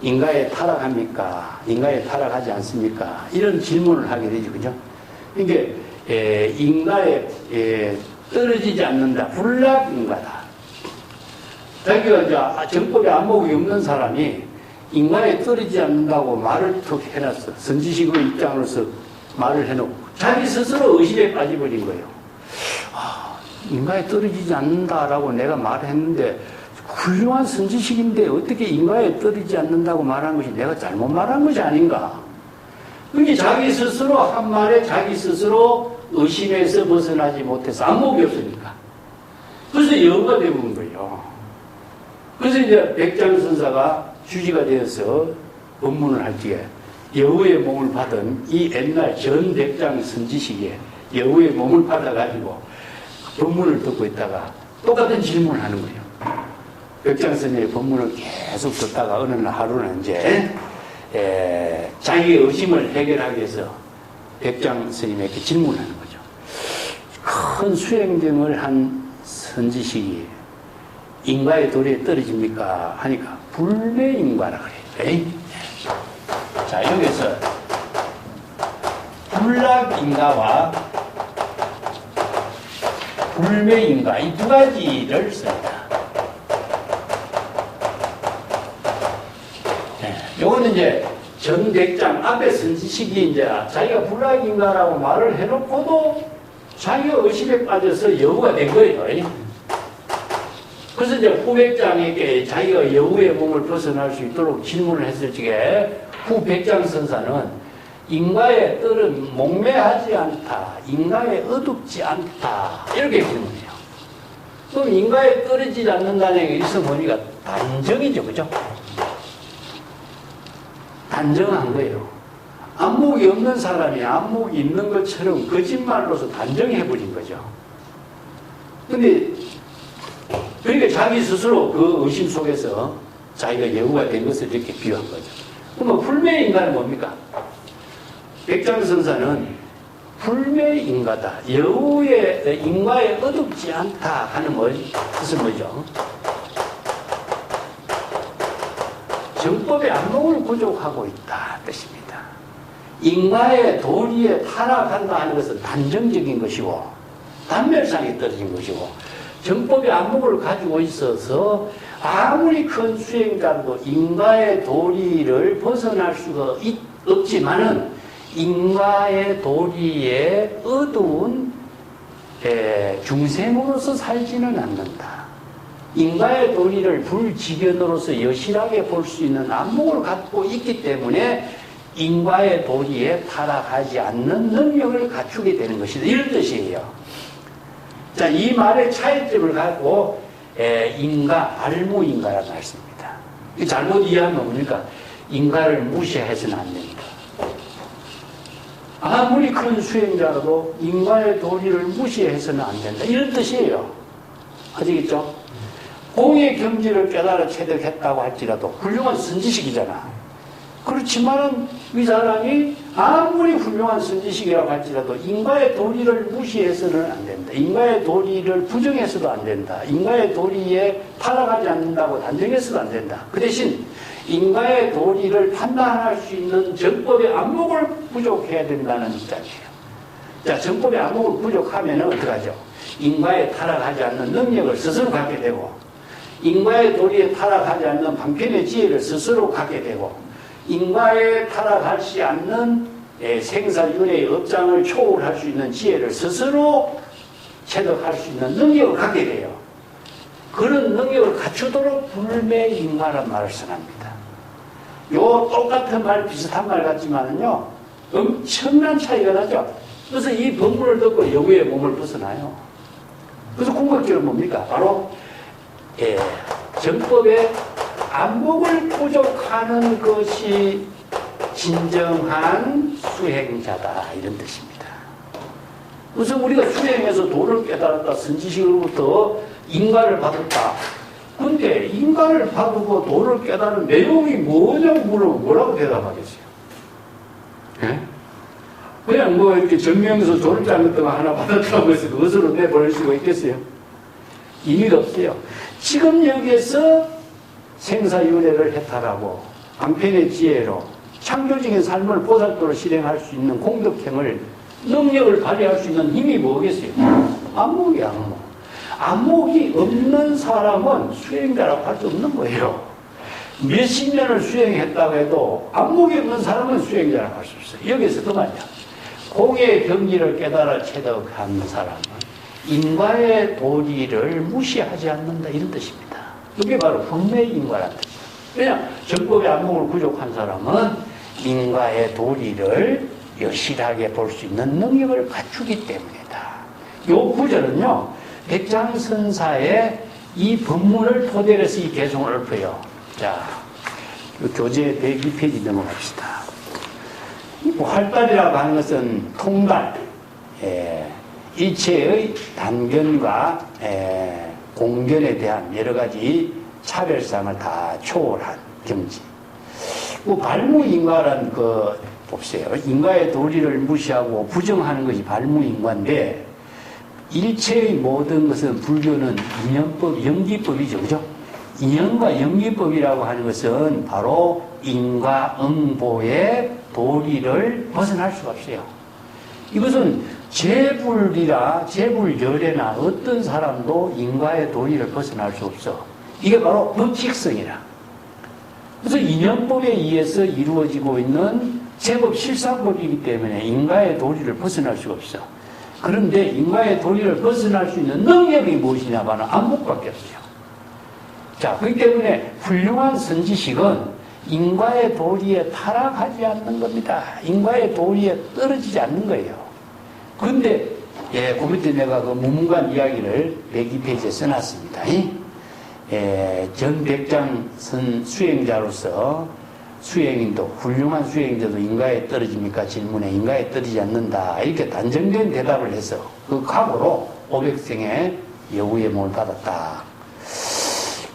Speaker 1: 인가에 타락합니까? 인가에 타락하지 않습니까? 이런 질문을 하게 되죠. 그죠? 이게, 인가에 떨어지지 않는다. 불락인가다. 자기가 이제 정법에 안목이 없는 사람이 인가에 떨어지지 않는다고 말을 툭 해놨어. 선지식의 입장으로서 말을 해놓고 자기 스스로 의심에 빠져버린 거예요. 인가에 떨어지지 않는다라고 내가 말했는데 훌륭한 선지식인데 어떻게 인가에 떨어지지 않는다고 말한 것이 내가 잘못 말한 것이 아닌가. 그게 자기 스스로 한 말에 자기 스스로 의심에서 벗어나지 못해서 안목이 없으니까. 그래서 여우가 되어본 거예요. 그래서 이제 백장선사가 주지가 되어서 법문을 할 때에 여우의 몸을 받은 이 옛날 전 백장 선지식에 여우의 몸을 받아가지고 법문을 듣고 있다가 똑같은 질문을 하는 거예요. 백장스님의 법문을 계속 듣다가 어느 날 하루는 이제 자기의 의심을 해결하기 위해서 백장스님에게 질문하는 거죠. 큰 수행정을 한 선지식이 인과의 도리에 떨어집니까? 하니까 불매인과라 그래요. 자, 여기서 불락인과와 불매인과 이 두 가지를 씁니다. 요거는 이제 전백장 앞에 선지식이 이제 자기가 불락인가라고 말을 해놓고도 자기가 의심에 빠져서 여우가 된 거예요. 그래서 이제 후백장에게 자기가 여우의 몸을 벗어날 수 있도록 질문을 했을 적에 후백장 선사는 인가에 목매하지 않다, 인가에 어둡지 않다 이렇게 질문해요. 그럼 인가에 떨어지지 않는다는 게 있어 보니까 단정이죠, 그죠? 단정한 거예요. 안목이 없는 사람이 안목이 있는 것처럼 거짓말로서 단정해버린 거죠. 근데 그러니까 자기 스스로 그 의심 속에서 자기가 여우가 된 것을 이렇게 비유한 거죠. 그럼 불매인가는 뭡니까? 백장선사는 불매인가다. 여우의 인과에 어둡지 않다 하는 뜻은 뭐죠? 정법의 안목을 부족하고 있다 뜻입니다. 인과의 도리에 타락한다 하는 것은 단정적인 것이고 단면상에 떨어진 것이고 정법의 안목을 가지고 있어서 아무리 큰 수행자도 인과의 도리를 벗어날 수가 없지만은 인과의 도리에 어두운 중생으로서 살지는 않는다. 인과의 도리를 불지견으로서 여실하게 볼 수 있는 안목을 갖고 있기 때문에 인과의 도리에 타락하지 않는 능력을 갖추게 되는 것이다. 이런 뜻이에요. 자, 이 말의 차이점을 갖고 인가, 발무인가라는 말씀입니다. 잘못 이해하면 뭡니까? 인가를 무시해서는 안 됩니다. 아무리 큰 수행자라도 인과의 도리를 무시해서는 안 된다. 이런 뜻이에요. 아시겠죠? 공의 경지를 깨달아 체득했다고 할지라도 훌륭한 선지식이잖아. 그렇지만은 이 사람이 아무리 훌륭한 선지식이라고 할지라도 인과의 도리를 무시해서는 안 된다. 인과의 도리를 부정해서도 안 된다. 인과의 도리에 타락하지 않는다고 단정해서도 안 된다. 그 대신 인과의 도리를 판단할 수 있는 정법의 안목을 부족해야 된다는 입장이에요. 자, 정법의 안목을 부족하면 어떡하죠? 인과에 타락하지 않는 능력을 스스로 갖게 되고 인과의 도리에 타락하지 않는 방편의 지혜를 스스로 갖게 되고 인과에 타락하지 않는 생사윤회의 업장을 초월할 수 있는 지혜를 스스로 체득할 수 있는 능력을 갖게 돼요. 그런 능력을 갖추도록 불매인과란 말을 써납니다. 요 똑같은 말, 비슷한 말 같지만은요, 엄청난 차이가 나죠. 그래서 이 법문을 듣고 여우의 몸을 벗어나요. 그래서 궁극기는 뭡니까? 바로 정법의 안목을 부족하는 것이 진정한 수행자다, 이런 뜻입니다. 그래서 우리가 수행해서 도를 깨달았다, 선지식으로부터 인가를 받았다. 근데 인가를 받고 도를 깨달은 내용이 뭐냐고 물으면 뭐라고 대답하겠어요? 예? 그냥 뭐 이렇게 전명에서 도를 짜는 거 하나 받았다고 해서 그것으로 내보낼 수가 있겠어요? 의미가 없어요. 지금 여기에서 생사윤회를 해탈하고 방편의 지혜로 창조적인 삶을 보살도로 실행할 수 있는 공덕행을 능력을 발휘할 수 있는 힘이 뭐겠어요? 안목이 안목. 안목이 없는 사람은 수행자라고 할 수 없는 거예요. 몇십 년을 수행했다고 해도 안목이 없는 사람은 수행자라고 할 수 없어요. 여기서 그만이야. 공의 경지를 깨달아 체득한 사람은 인과의 도리를 무시하지 않는다, 이런 뜻입니다. 이게 바로 분매인과라는 뜻이에요. 그냥 정법의 안목을 부족한 사람은 인과의 도리를 여실하게 볼 수 있는 능력을 갖추기 때문이다. 이 구절은요, 백장선사의 이 법문을 토대로 해서 이 개송을 읊어요. 자, 교재 102페이지 넘어갑시다. 활달이라고 하는 것은 통달, 일체의 단견과 공견에 대한 여러 가지 차별상을 다 초월한 경지. 발무인과란 봅시요. 인과의 도리를 무시하고 부정하는 것이 발무인과인데, 일체의 모든 것은 불교는 인연법, 연기법이죠. 그죠? 인연과 연기법이라고 하는 것은 바로 인과응보의 도리를 벗어날 수가 없어요. 이것은 재불열애나 어떤 사람도 인과의 도리를 벗어날 수 없어. 이게 바로 법칙성이라. 그래서 인연법에 의해서 이루어지고 있는 제법 실상법이기 때문에 인과의 도리를 벗어날 수가 없어. 그런데 인과의 도리를 벗어날 수 있는 능력이 무엇이냐? 바로 안목밖에 없어요. 자, 그렇기 때문에 훌륭한 선지식은 인과의 도리에 타락하지 않는 겁니다. 인과의 도리에 떨어지지 않는 거예요. 그런데 그 밑에 내가 그 무문관 이야기를 102페이지에 써놨습니다. 전백장선 수행자로서 수행인도, 훌륭한 수행자도 인가에 떨어집니까? 질문에 인가에 떨어지지 않는다, 이렇게 단정된 대답을 해서 그 각오로 500생의 여우의 몸을 받았다.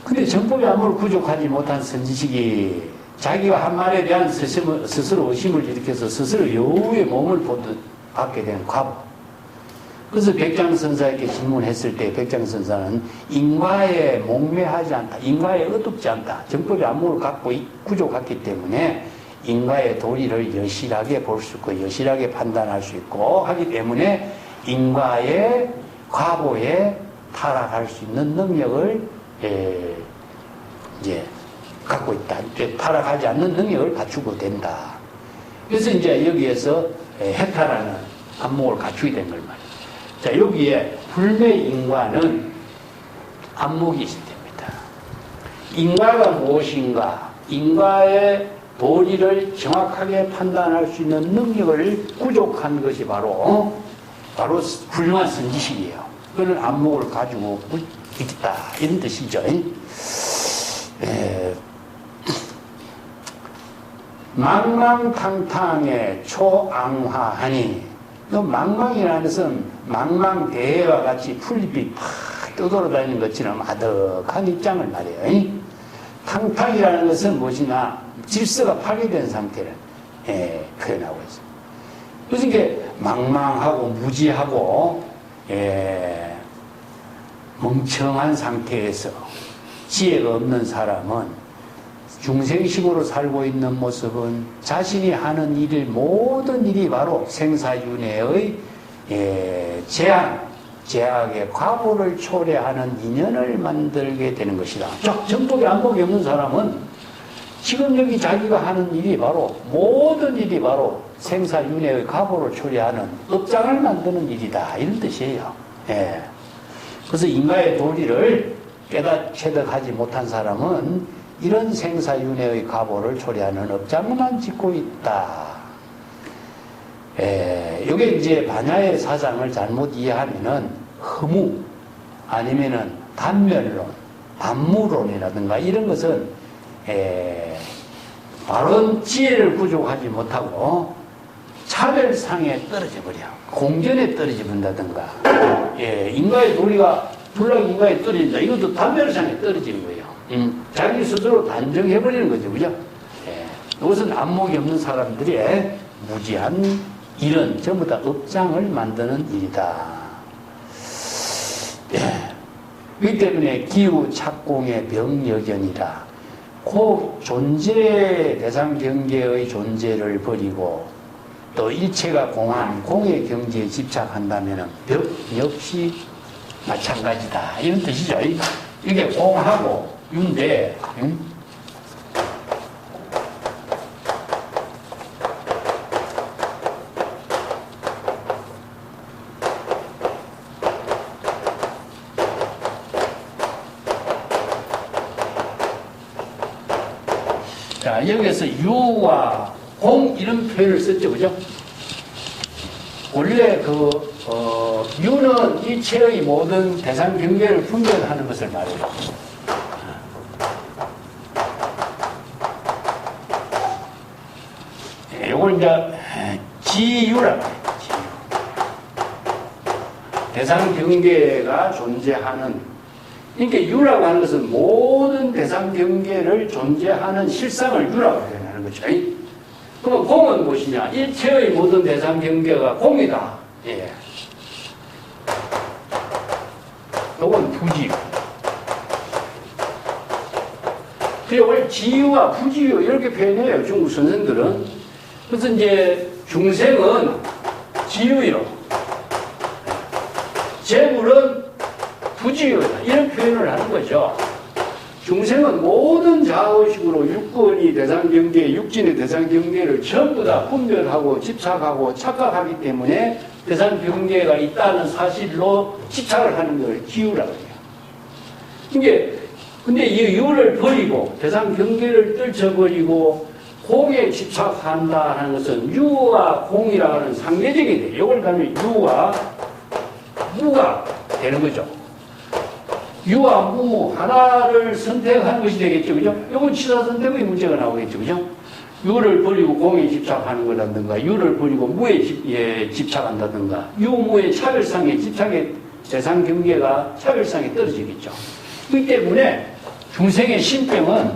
Speaker 1: 근데 정법의 안목을 부족하지 못한 선지식이 자기가 한 말에 대한 스스로 의심을 일으켜서 스스로 여우의 몸을 받게 된 과부. 그래서 백장선사에게 질문했을 때 백장선사는 인과에 목매하지 않다, 인과에 어둡지 않다, 정법의 안목을 갖고 부족했기 때문에 인과의 도리를 여실하게 볼 수 있고 여실하게 판단할 수 있고 하기 때문에 인과의 과보에 타락할 수 있는 능력을 이제 갖고 있다. 타락하지 않는 능력을 갖추고 된다. 그래서 이제 여기에서 해탈하는 안목을 갖추게 된 걸 말이에요. 자, 여기에 불매인과는 안목이 있습니다. 인과가 무엇인가? 인과의 도리를 정확하게 판단할 수 있는 능력을 부족한 것이 바로 훌륭한 선지식이에요. 그런 안목을 가지고 있다. 이런 뜻이죠. 망망탕탕에 초앙화하니, 망망이라는 것은 망망대해와 같이 풀잎이 팍 떠돌아다니는 것처럼 아득한 입장을 말해요. 탕탕이라는 것은 무엇이냐? 질서가 파괴된 상태를 표현하고 있습니다. 그래서 이게 망망하고 무지하고 멍청한 상태에서 지혜가 없는 사람은 중생식으로 살고 있는 모습은 자신이 하는 모든 일이 바로 생사윤회의 제약의 과보를 초래하는 인연을 만들게 되는 것이다. 정법에 안목이 없는 사람은 지금 여기 자기가 하는 일이 바로 모든 일이 바로 생사윤회의 과보를 초래하는 업장을 만드는 일이다. 이런 뜻이에요. 그래서 인과의 도리를 체득하지 못한 사람은 이런 생사윤회의 과보를 초래하는 업장만 짓고 있다. 이게 이제 반야의 사상을 잘못 이해하면은 허무 아니면은 단멸론, 반무론이라든가 이런 것은 바른 지혜를 부족하지 못하고 차별상에 떨어져 버려. 공견에 떨어져 본다든가. 인과의 도리가 불락인과에 떨어진다. 이것도 단멸상에 떨어지는 거예요. 자기 스스로 단정해버리는 거죠. 그죠? 이것은 안목이 없는 사람들의 무지한 일은 전부 다 업장을 만드는 일이다. 그렇기 때문에 기후 착공의 병여견이라 그 존재 대상 경계의 존재를 버리고 또 일체가 공한 공의 경지에 집착한다면 벽 역시 마찬가지다. 이런 뜻이죠. 이게 공하고 윤대. 자, 여기에서 유와 공 이런 표현을 썼죠. 그죠? 원래 유는 이체의 모든 대상 경계를 분별하는 것을 말해요. 이걸 이제 지유라고 해요. 대상 경계가 존재하는, 그러니까 유라고 하는 것은 모든 대상 경계를 존재하는 실상을 유라고 표현하는 거죠. 그럼 공은 무엇이냐? 일체의 모든 대상 경계가 공이다. 이건 부지유. 그리고 원래 지유와 부지유 이렇게 표현해요. 중국 선생들은. 그래서 이제 중생은 지유요. 재물은 부지유다. 이런 표현을 하는 거죠. 중생은 모든 자의식으로 육권이 대상 경계, 육진의 대상 경계를 전부 다 분별하고 집착하고 착각하기 때문에 대상 경계가 있다는 사실로 집착을 하는 걸 지유라고 해요. 근데 이 유를 버리고 대상 경계를 떨쳐버리고 공에 집착한다 하는 것은 유와 공이라고 하는 상대적이 돼요. 이걸 가면 유와 무가 되는 거죠. 유와 무 하나를 선택하는 것이 되겠죠. 그죠? 이건 치사 선택의 문제가 나오겠죠. 그죠? 유를 버리고 공에 집착하는 거라든가, 유를 버리고 무에 집착한다든가, 유무의 차별상의 집착의 대상 경계가 차별상에 떨어지겠죠. 그렇기 때문에 중생의 신병은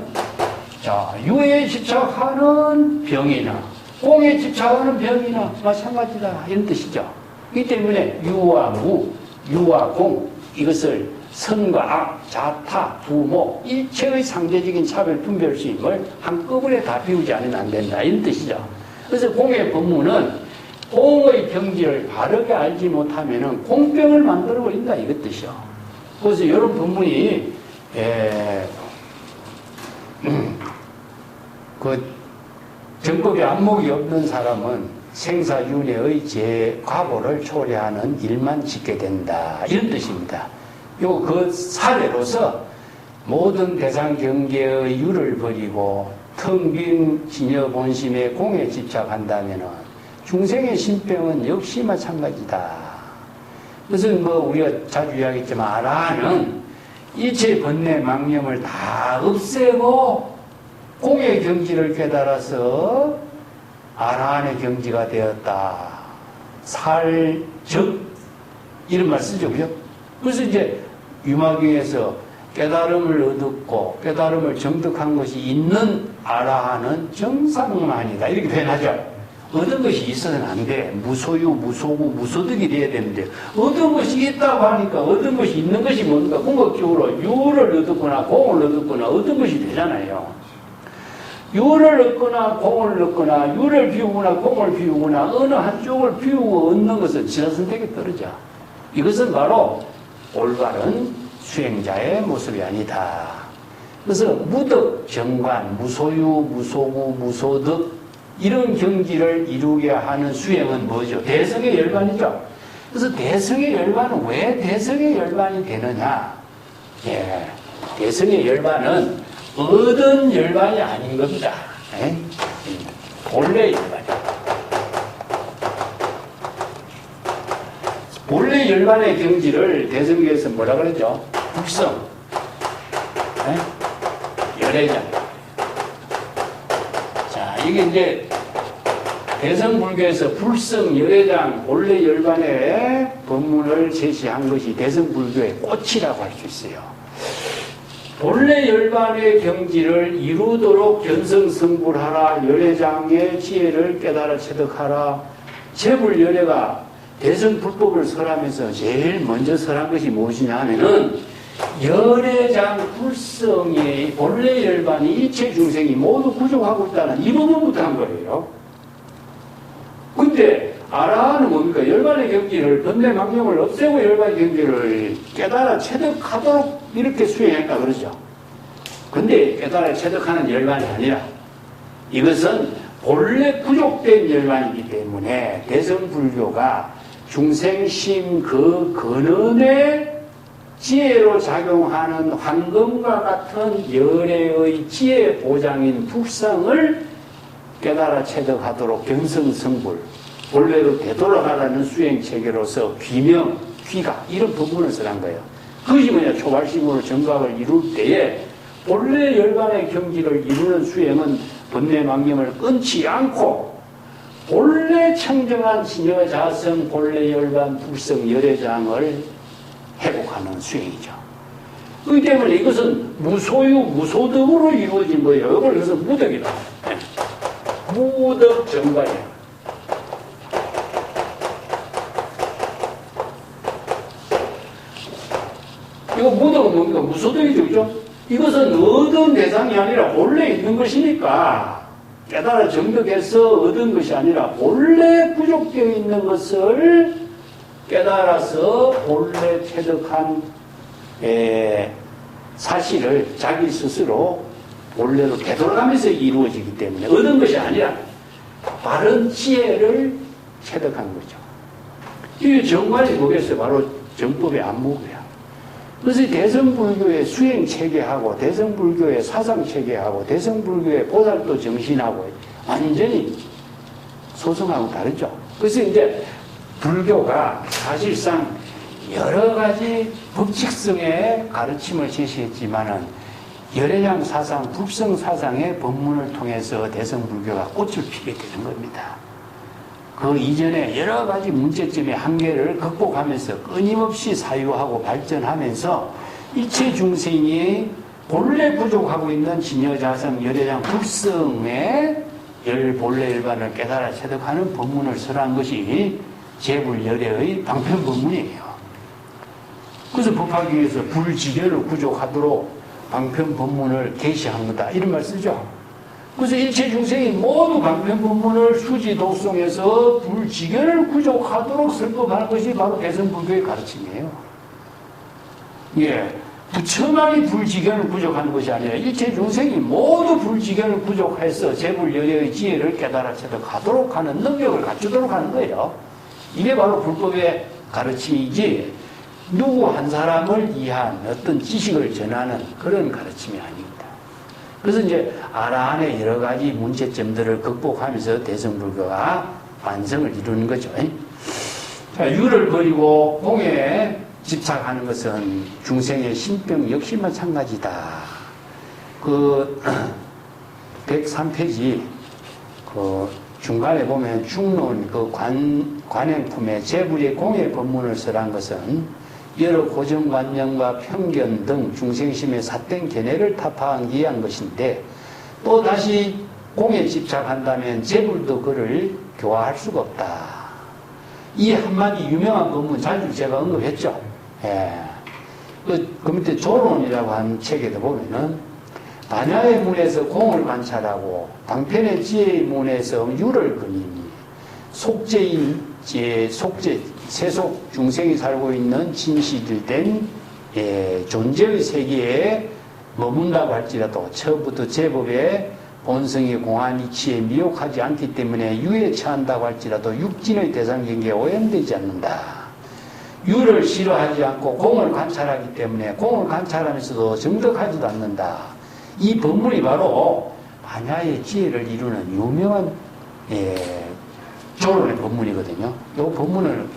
Speaker 1: 자, 유에 집착하는 병이나 공에 집착하는 병이나 마찬가지다. 이런 뜻이죠. 그렇기 때문에 유와 무, 유와 공 이것을 선과 악, 자타, 부모, 일체의 상대적인 차별 분별 수임을 한꺼번에 다 비우지 않으면 안 된다. 이런 뜻이죠. 그래서 공의 법문은 공의 경지를 바르게 알지 못하면 공병을 만들어 버린다. 이것 뜻이요. 그래서 이런 법문이 그 정법에 안목이 없는 사람은 생사윤회의 과보를 초래하는 일만 짓게 된다. 이런 뜻입니다. 그 사례로서 모든 대상 경계의 유를 버리고 텅 빈 진여 본심의 공에 집착한다면 중생의 신병은 역시 마찬가지다. 그것은 우리가 자주 이야기했지만 아라한은 이체 번뇌 망념을 다 없애고 공의 경지를 깨달아서 아라한의 경지가 되었다. 살적 이런 말 쓰죠. 그죠? 그래서 이제 유마경에서 깨달음을 얻었고 깨달음을 정득한 것이 있는 아라한은 정상만이다. 이렇게 표현하죠. 얻은 것이 있어서는 안 돼. 무소유, 무소구, 무소득이 돼야 되는데 얻은 것이 있다고 하니까 얻은 것이 있는 것이 뭔가 궁극적으로 유를 얻었거나 공을 얻었거나 얻은 것이 되잖아요. 유를 얻거나 공을 얻거나 유를 비우거나 공을 비우거나 어느 한쪽을 비우고 얻는 것은 지하선택에 떨어져. 이것은 바로 올바른 수행자의 모습이 아니다. 그래서 무덕, 정관, 무소유, 무소구, 무소득 이런 경지를 이루게 하는 수행은 뭐죠? 대성의 열반이죠. 그래서 대성의 열반은 왜 대성의 열반이 되느냐? 대성의 열반은 얻은 열반이 아닌 겁니다. 본래 열반이에요. 본래 열반의 경지를 대성계에서 뭐라 그러죠? 불성, 열애장. 자, 이게 이제 대성불교에서 불성, 열애장, 본래 열반의 법문을 제시한 것이 대성불교의 꽃이라고 할 수 있어요. 본래 열반의 경지를 이루도록 견성성불하라. 열애장의 지혜를 깨달아 체득하라. 재불열애가 대성불법을 설하면서 제일 먼저 설한 것이 무엇이냐 하면은 열애장 불성의 본래 열반이 일체 중생이 모두 부족하고 있다는 이 부분부터 한 거예요. 근데 아라한은 뭡니까? 열반의 경지를 번뇌 망념을 없애고 열반의 경지를 깨달아 체득하도록 이렇게 수행했다 그러죠. 근데 깨달아 체득하는 열반이 아니라 이것은 본래 부족된 열반이기 때문에 대성불교가 중생심 그 근원의 지혜로 작용하는 황금과 같은 열애의 지혜 보장인 불성을 깨달아 체득하도록 견성성불 본래로 되돌아가라는 수행체계로서 귀명, 귀가 이런 부분을 설한 거예요. 그것이 뭐냐? 초발심으로 정각을 이룰 때에 본래 열반의 경지를 이루는 수행은 번뇌 망념을 끊지 않고 본래 청정한 진여자성 본래 열반 불성 열애장을 회복하는 수행이죠. 그렇기 때문에 이것은 무소유 무소득으로 이루어진 거예요. 이걸 그래서 무덕이다. 무덕 정관이에요. 이거 무덕은 뭡니까? 무소득이죠. 그죠? 이것은 얻은 대상이 아니라 본래 있는 것이니까 깨달아 정득해서 얻은 것이 아니라 본래 부족되어 있는 것을 깨달아서 본래 체득한 사실을 자기 스스로 본래로 되돌아가면서 이루어지기 때문에 얻은 것이 아니라 바른 지혜를 체득한 거죠. 이 정관이 뭐겠어요? 바로 정법의 안목이야. 그래서 대성불교의 수행체계하고 대성불교의 사상체계하고 대성불교의 보살도 정신하고 완전히 소성하고 다르죠. 그래서 이제 불교가 사실상 여러 가지 법칙성의 가르침을 제시했지만은 열애장 사상, 불성 사상의 법문을 통해서 대성불교가 꽃을 피게 되는 겁니다. 그 이전에 여러 가지 문제점의 한계를 극복하면서 끊임없이 사유하고 발전하면서 일체 중생이 본래 부족하고 있는 진여자성, 열애장, 불성의 본래 열반을 깨달아 체득하는 법문을 설한 것이 재불열애의 방편법문이에요. 그래서 법화경에서 불지견을 구족하도록 방편법문을 계시한 거다 이런 말 쓰죠. 그래서 일체 중생이 모두 방편법문을 수지독송해서 불지견을 구족하도록 설법하는 것이 바로 대승불교의 가르침이에요. 예, 부처만이 불지견을 구족하는 것이 아니라 일체 중생이 모두 불지견을 구족해서 재불여려의 지혜를 깨달아 체득하도록 하는 능력을 갖추도록 하는 거예요. 이게 바로 불법의 가르침이지 누구 한 사람을 위한 어떤 지식을 전하는 그런 가르침이 아닙니다. 그래서 이제 아라한의 여러 가지 문제점들을 극복하면서 대승불교가 완성을 이루는 거죠. 자, 유를 버리고 공에 집착하는 것은 중생의 신병 역시 마찬가지다. 그 103페이지 그 중간에 보면 중론 그 관행품에 재불의 공의 법문을 설한 것은 여러 고정관념과 편견 등 중생심의 삿된 견해를 타파하기 위한 것인데 또 다시 공에 집착한다면 재불도 그를 교화할 수가 없다. 이 한마디 유명한 법문 자주 제가 언급했죠. 예. 그 밑에 조론이라고 하는 책에도 보면은 반야의 문에서 공을 관찰하고 방편의 지혜의 문에서 유를 그니니 세속 중생이 살고 있는 진실된 존재의 세계에 머문다고 할지라도 처부터 제법의 본성의 공한 이치에 미혹하지 않기 때문에 유에 처한다고 할지라도 육진의 대상 경계에 오염되지 않는다. 유를 싫어하지 않고 공을 관찰하기 때문에 공을 관찰하면서도 정덕하지도 않는다. 이 법문이 바로 반야의 지혜를 이루는 유명한 조론의 법문이거든요. 이 법문을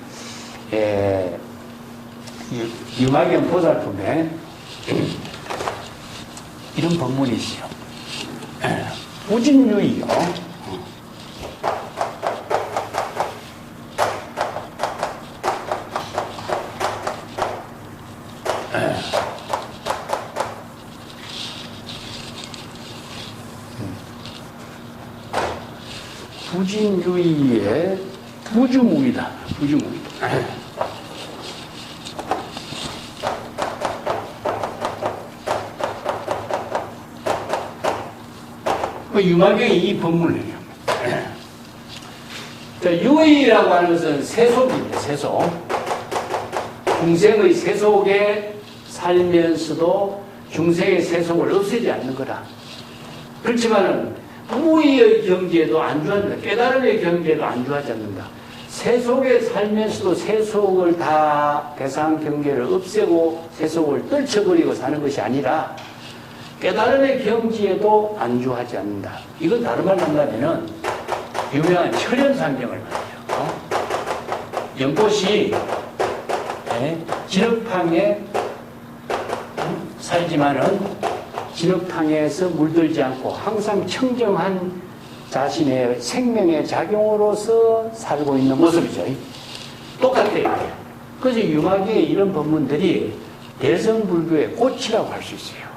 Speaker 1: 유마경 보살품에 이런 법문이 있어요. 부진유의요. 부진유의의 부주무이다. 부주무이다. 유마경이 이 법문을 해요. 유의라고 하는 것은 세속입니다. 세속. 중생의 세속에 살면서도 중생의 세속을 없애지 않는 거라. 그렇지만은 무의의 경지에도 안주한다. 깨달음의 경지에도 안주하지 않는다. 세속에 살면서도 세속을 다 대상 경계를 없애고 세속을 떨쳐버리고 사는 것이 아니라 깨달음의 경지에도 안주하지 않는다. 이건 다른 말로 한다면은 유명한 철연상경을 말해요. 연꽃이 진흙탕에 살지만은 진흙탕에서 물들지 않고 항상 청정한 자신의 생명의 작용으로서 살고 있는 모습이죠. 똑같아요. 그래서 유마경의 이런 법문들이 대성불교의 꽃이라고 할 수 있어요.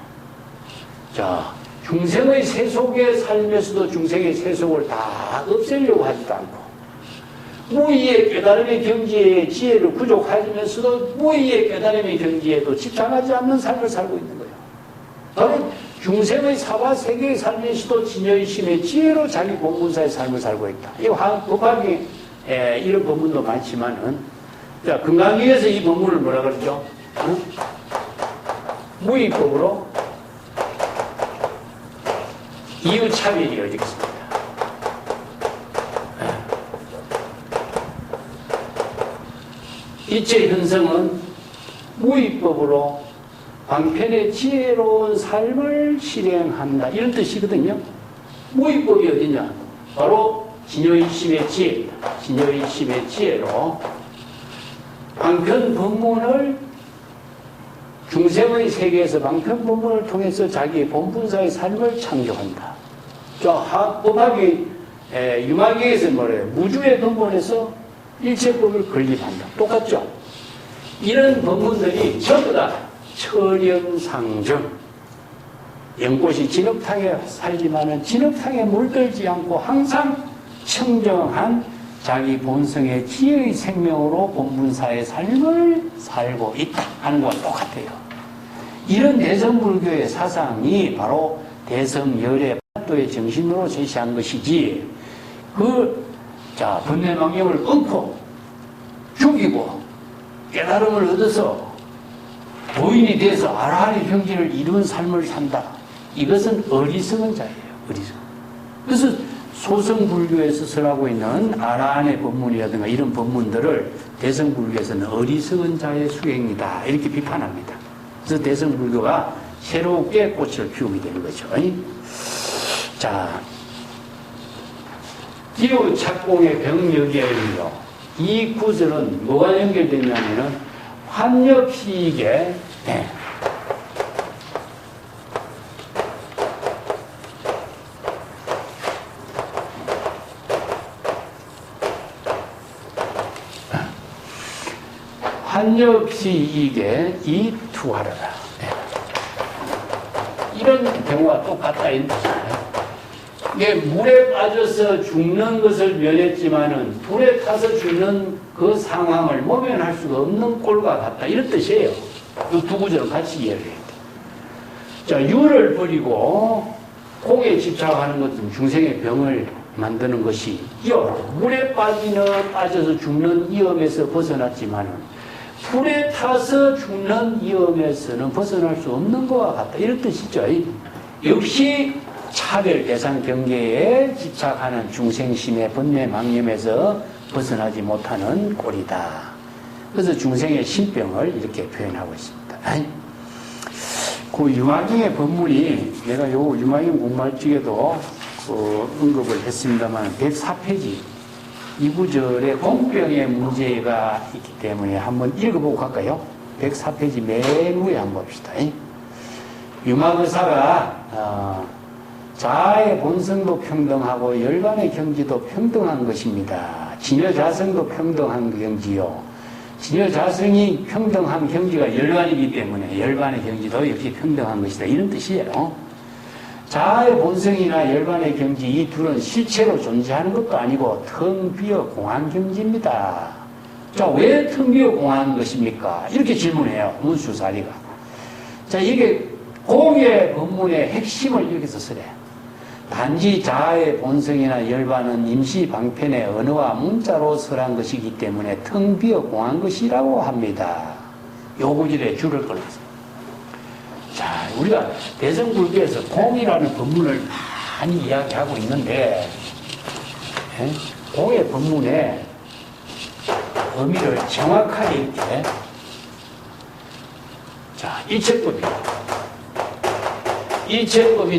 Speaker 1: 자, 중생의 세속에 살면서도 중생의 세속을 다 없애려고 하지도 않고 무의의 깨달음의 경지에 지혜를 부족하면서도 무의의 깨달음의 경지에도 집착하지 않는 삶을 살고 있는 거예요. 바로 중생의 사와 세계에 살면서도 진여의 심의 지혜로 자기 본분사의 삶을 살고 있다. 이 법화경에 이런 법문도 많지만은 자, 금강경에서 이 법문을 뭐라 그러죠? 무의법으로 이유차별이 어디겠습니까? 이체 현성은 무의법으로 방편의 지혜로운 삶을 실행한다. 이런 뜻이거든요. 무의법이 어디냐? 바로 진여의심의 지혜입니다. 진여의심의 지혜로 방편 법문을 중생의 세계에서 방편 법문을 통해서 자기의 본분사의 삶을 창조한다. 법학이 유마경에서 뭐래요? 무주의 근본에서 일체법을 건립한다. 똑같죠? 이런 법문들이 전부 다 철연상정. 연꽃이 진흙탕에 살지만은 진흙탕에 물들지 않고 항상 청정한 자기 본성의 지혜의 생명으로 본분사의 삶을 살고 있다 하는 것과 똑같아요. 이런 대성불교의 사상이 바로 대성열의 팔도의 정신으로 제시한 것이지, 번뇌망념을 끊고 죽이고 깨달음을 얻어서 도인이 돼서 아라한의 경지를 이룬 삶을 산다. 이것은 어리석은 자예요. 어리석은. 그래서 소성불교에서 설하고 있는 아라한의 법문이라든가 이런 법문들을 대성불교에서는 어리석은 자의 수행이다 이렇게 비판합니다. 그래서 대성불교가 새롭게 꽃을 피우게 되는 거죠. 자, 기호 착공의 병력이에요. 이 구절은 뭐가 연결되냐면은 환엽시익의 환엽시익의 이투하라라. 이런 경우가 똑같다 이 뜻이에요. 이게 물에 빠져서 죽는 것을 면했지만은 불에 타서 죽는 그 상황을 모면할 수가 없는 꼴과 같다 이런 뜻이에요. 이 두 구절은 같이 이해를 해야 돼. 자, 유를 버리고 공에 집착하는 것은 중생의 병을 만드는 것이요. 물에 빠져서 죽는 위험에서 벗어났지만은 불에 타서 죽는 위험에서는 벗어날 수 없는 것과 같다 이런 뜻이죠. 역시 차별 대상 경계에 집착하는 중생심의 번뇌망념에서 벗어나지 못하는 꼴이다. 그래서 중생의 신병을 이렇게 표현하고 있습니다. 그 유마경의 법문이 내가 요 유마경 공부할 적에도 언급을 했습니다만 104페이지 이 구절에 공병의 문제가 있기 때문에 한번 읽어보고 갈까요? 104페이지 맨 위에 한번 봅시다. 유마의사가 자아의 본성도 평등하고 열반의 경지도 평등한 것입니다. 진여자성도 평등한 경지요. 진여자성이 평등한 경지가 열반이기 때문에 열반의 경지도 역시 평등한 것이다. 이런 뜻이에요. 자아의 본성이나 열반의 경지 이 둘은 실체로 존재하는 것도 아니고 텅 비어 공한 경지입니다. 자, 왜 텅 비어 공한 것입니까? 이렇게 질문해요. 문수사리가. 자, 이게 공의 법문의 핵심을 여기서 쓰래. 단지 자아의 본성이나 열반은 임시 방편의 언어와 문자로 설한 것이기 때문에 텅 비어 공한 것이라고 합니다. 요 구절에 줄을 걸었어. 자, 우리가 대성불교에서 공이라는 법문을 많이 이야기하고 있는데, 공의 법문의 의미를 정확하게 이렇게, 자, 일체법이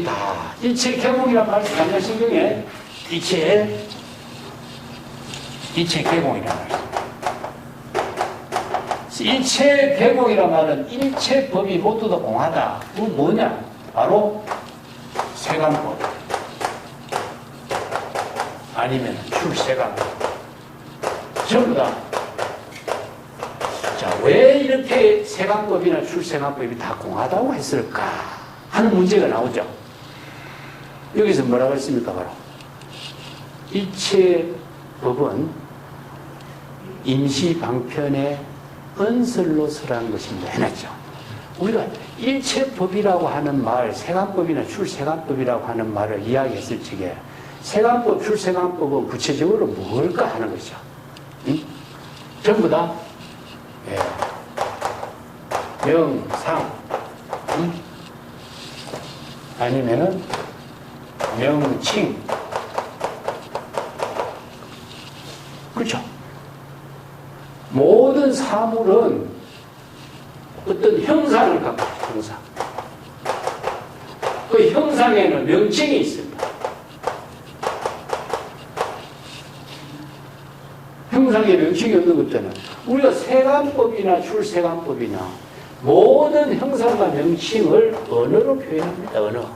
Speaker 1: 다, 일체 개공이란 말씀, 강간신경에 일체 개공이란 말씀. 일체 개공이란 말은 일체 법이 모두 다 공하다. 그건 뭐냐? 바로 세간법. 아니면 출세간법. 전부 다. 자, 왜 이렇게 세간법이나 출세간법이 다 공하다고 했을까? 하는 문제가 나오죠. 여기서 뭐라고 했습니까? 바로 일체 법은 임시 방편의 언설로 설한 것입니다. 해놨죠. 우리가 일체법이라고 하는 말, 세간법이나 출세간법이라고 하는 말을 이야기했을 적에 세간법, 출세간법은 구체적으로 뭘까 하는 것이죠. 응? 전부 다 명상, 응? 아니면은 명칭, 그렇죠? 모든 사물은 어떤 형상을 갖고 있어요. 형상. 그 형상에는 명칭이 있습니다. 형상에 명칭이 없는 것들은 우리가 세간법이나 출세간법이나 모든 형상과 명칭을 언어로 표현합니다. 언어.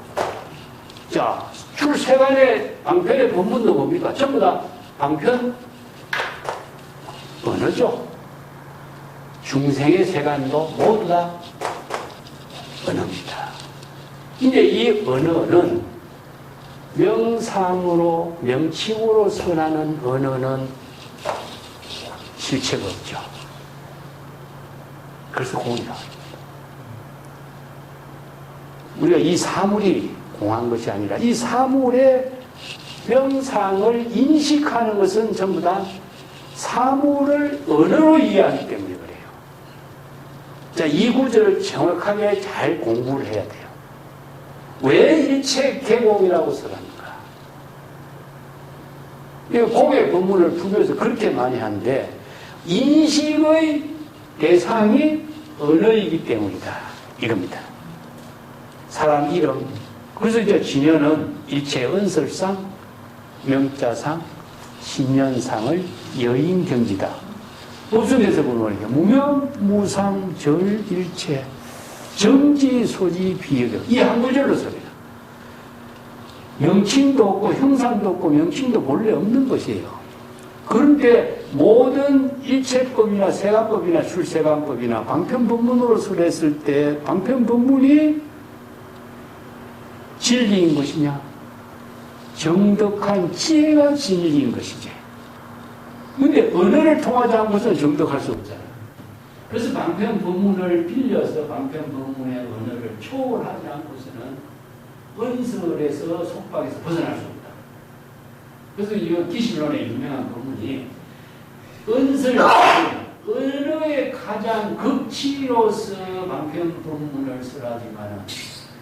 Speaker 1: 자, 출세간의 방편의 본문도 뭡니까? 전부 다 방편 언어죠. 중생의 세간도 모두 다 언어입니다. 이제 이 언어는 명상으로, 명칭으로 선하는 언어는 실체가 없죠. 그래서 공이 나와요. 우리가 이 사물이 공한 것이 아니라 이 사물의 명상을 인식하는 것은 전부 다 사물을 언어로 이해하기 때문에 그래요. 자, 이 구절을 정확하게 잘 공부를 해야 돼요. 왜 일체 개공이라고 써갑니까? 공의 본문을 풀면서 그렇게 많이 하는데 인식의 대상이 언어이기 때문이다. 이겁니다. 사람 이름. 그래서 이제 진여는 일체 은설상, 명자상, 신년상을 여인경지다. 무슨에서 보면 무명, 무상, 절, 일체, 정지, 소지, 비여경. 이 한 구절로 씁니다. 명칭도 없고 형상도 없고 명칭도 본래 없는 것이에요. 그런데 모든 일체법이나 세간법이나 출세간법이나 방편법문으로 설했을 때 방편법문이 진리인 것이냐? 정덕한 지혜가 진리인 것이지. 그런데 언어를 통하지 않고서 정덕할 수 없잖아요. 그래서 방편법문을 빌려서 방편법문의 언어를 초월하지 않고서는 은설에서 속박에서 벗어날 수 없다. 그래서 이 기실론의 유명한 법문이 은설, 언어의 가장 극치로서 방편법문을 설하지만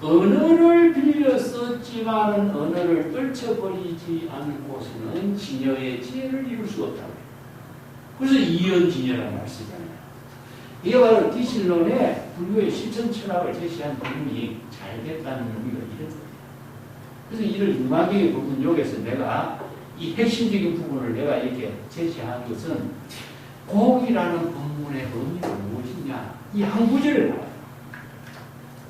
Speaker 1: 언어를 빌려 썼지만 언어를 떨쳐버리지 않고서는 진여의 지혜를 이룰 수 없다고 해요. 그래서 이연진여라는 말을 쓰잖아요. 이게 바로 기실론의 불교의 실천 철학을 제시한 부분이 잘 됐다는 의미가 이런 거예요. 그래서 이를 유마경의 부분 여기서 내가 이 핵심적인 부분을 내가 이렇게 제시한 것은 공이라는 본문의 의미가 무엇이냐 이 한 구절을 나와요.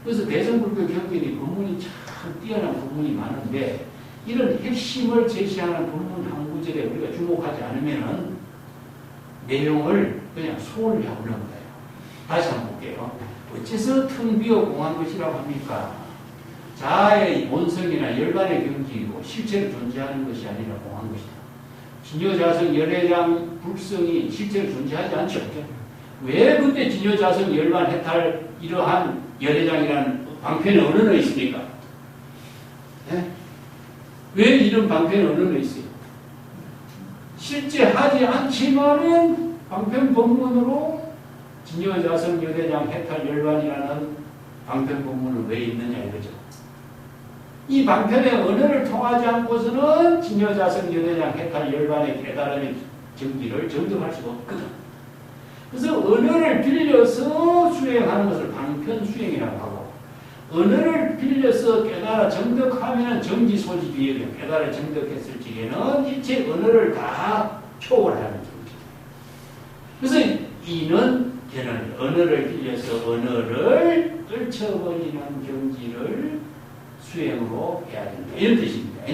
Speaker 1: 그래서 대성불교 경전이 본문이 참 뛰어난 본문이 많은데 이런 핵심을 제시하는 본문 한 구절에 우리가 주목하지 않으면은 내용을 그냥 소홀히 하는 거예요. 다시 한번 볼게요. 어째서 텅 비어 공한 것이라고 합니까? 자아의 본성이나 열반의 경지이고 실체로 존재하는 것이 아니라 공한 것이다. 진여자성 열애장 불성이 실체로 존재하지 않죠. 왜 근데 진여자성 열반 해탈 이러한 열애장이라는 방편에 언어가 있습니까? 네? 왜 이런 방편에 언어가 있어요? 실제 하지 않지만은 방편 본문으로 진여자성 열애장 해탈 열반이라는 방편 본문은 왜 있느냐 이거죠. 이 방편의 언어를 통하지 않고서는 진여자성 열애장 해탈 열반의 깨달음의 정기를 정정할 수가 없거든. 그래서 언어를 빌려서 수행하는 것을 방편 수행이라고 하고 언어를 빌려서 깨달아 정덕하면 정지 소지 비에 깨달아 정덕했을 적에는 일체 언어를 다 초월하는 정지. 그래서 이는 걔는 언어를 빌려서 언어를 떨쳐버리는 경지를 수행으로 해야 된다. 이런 뜻입니다.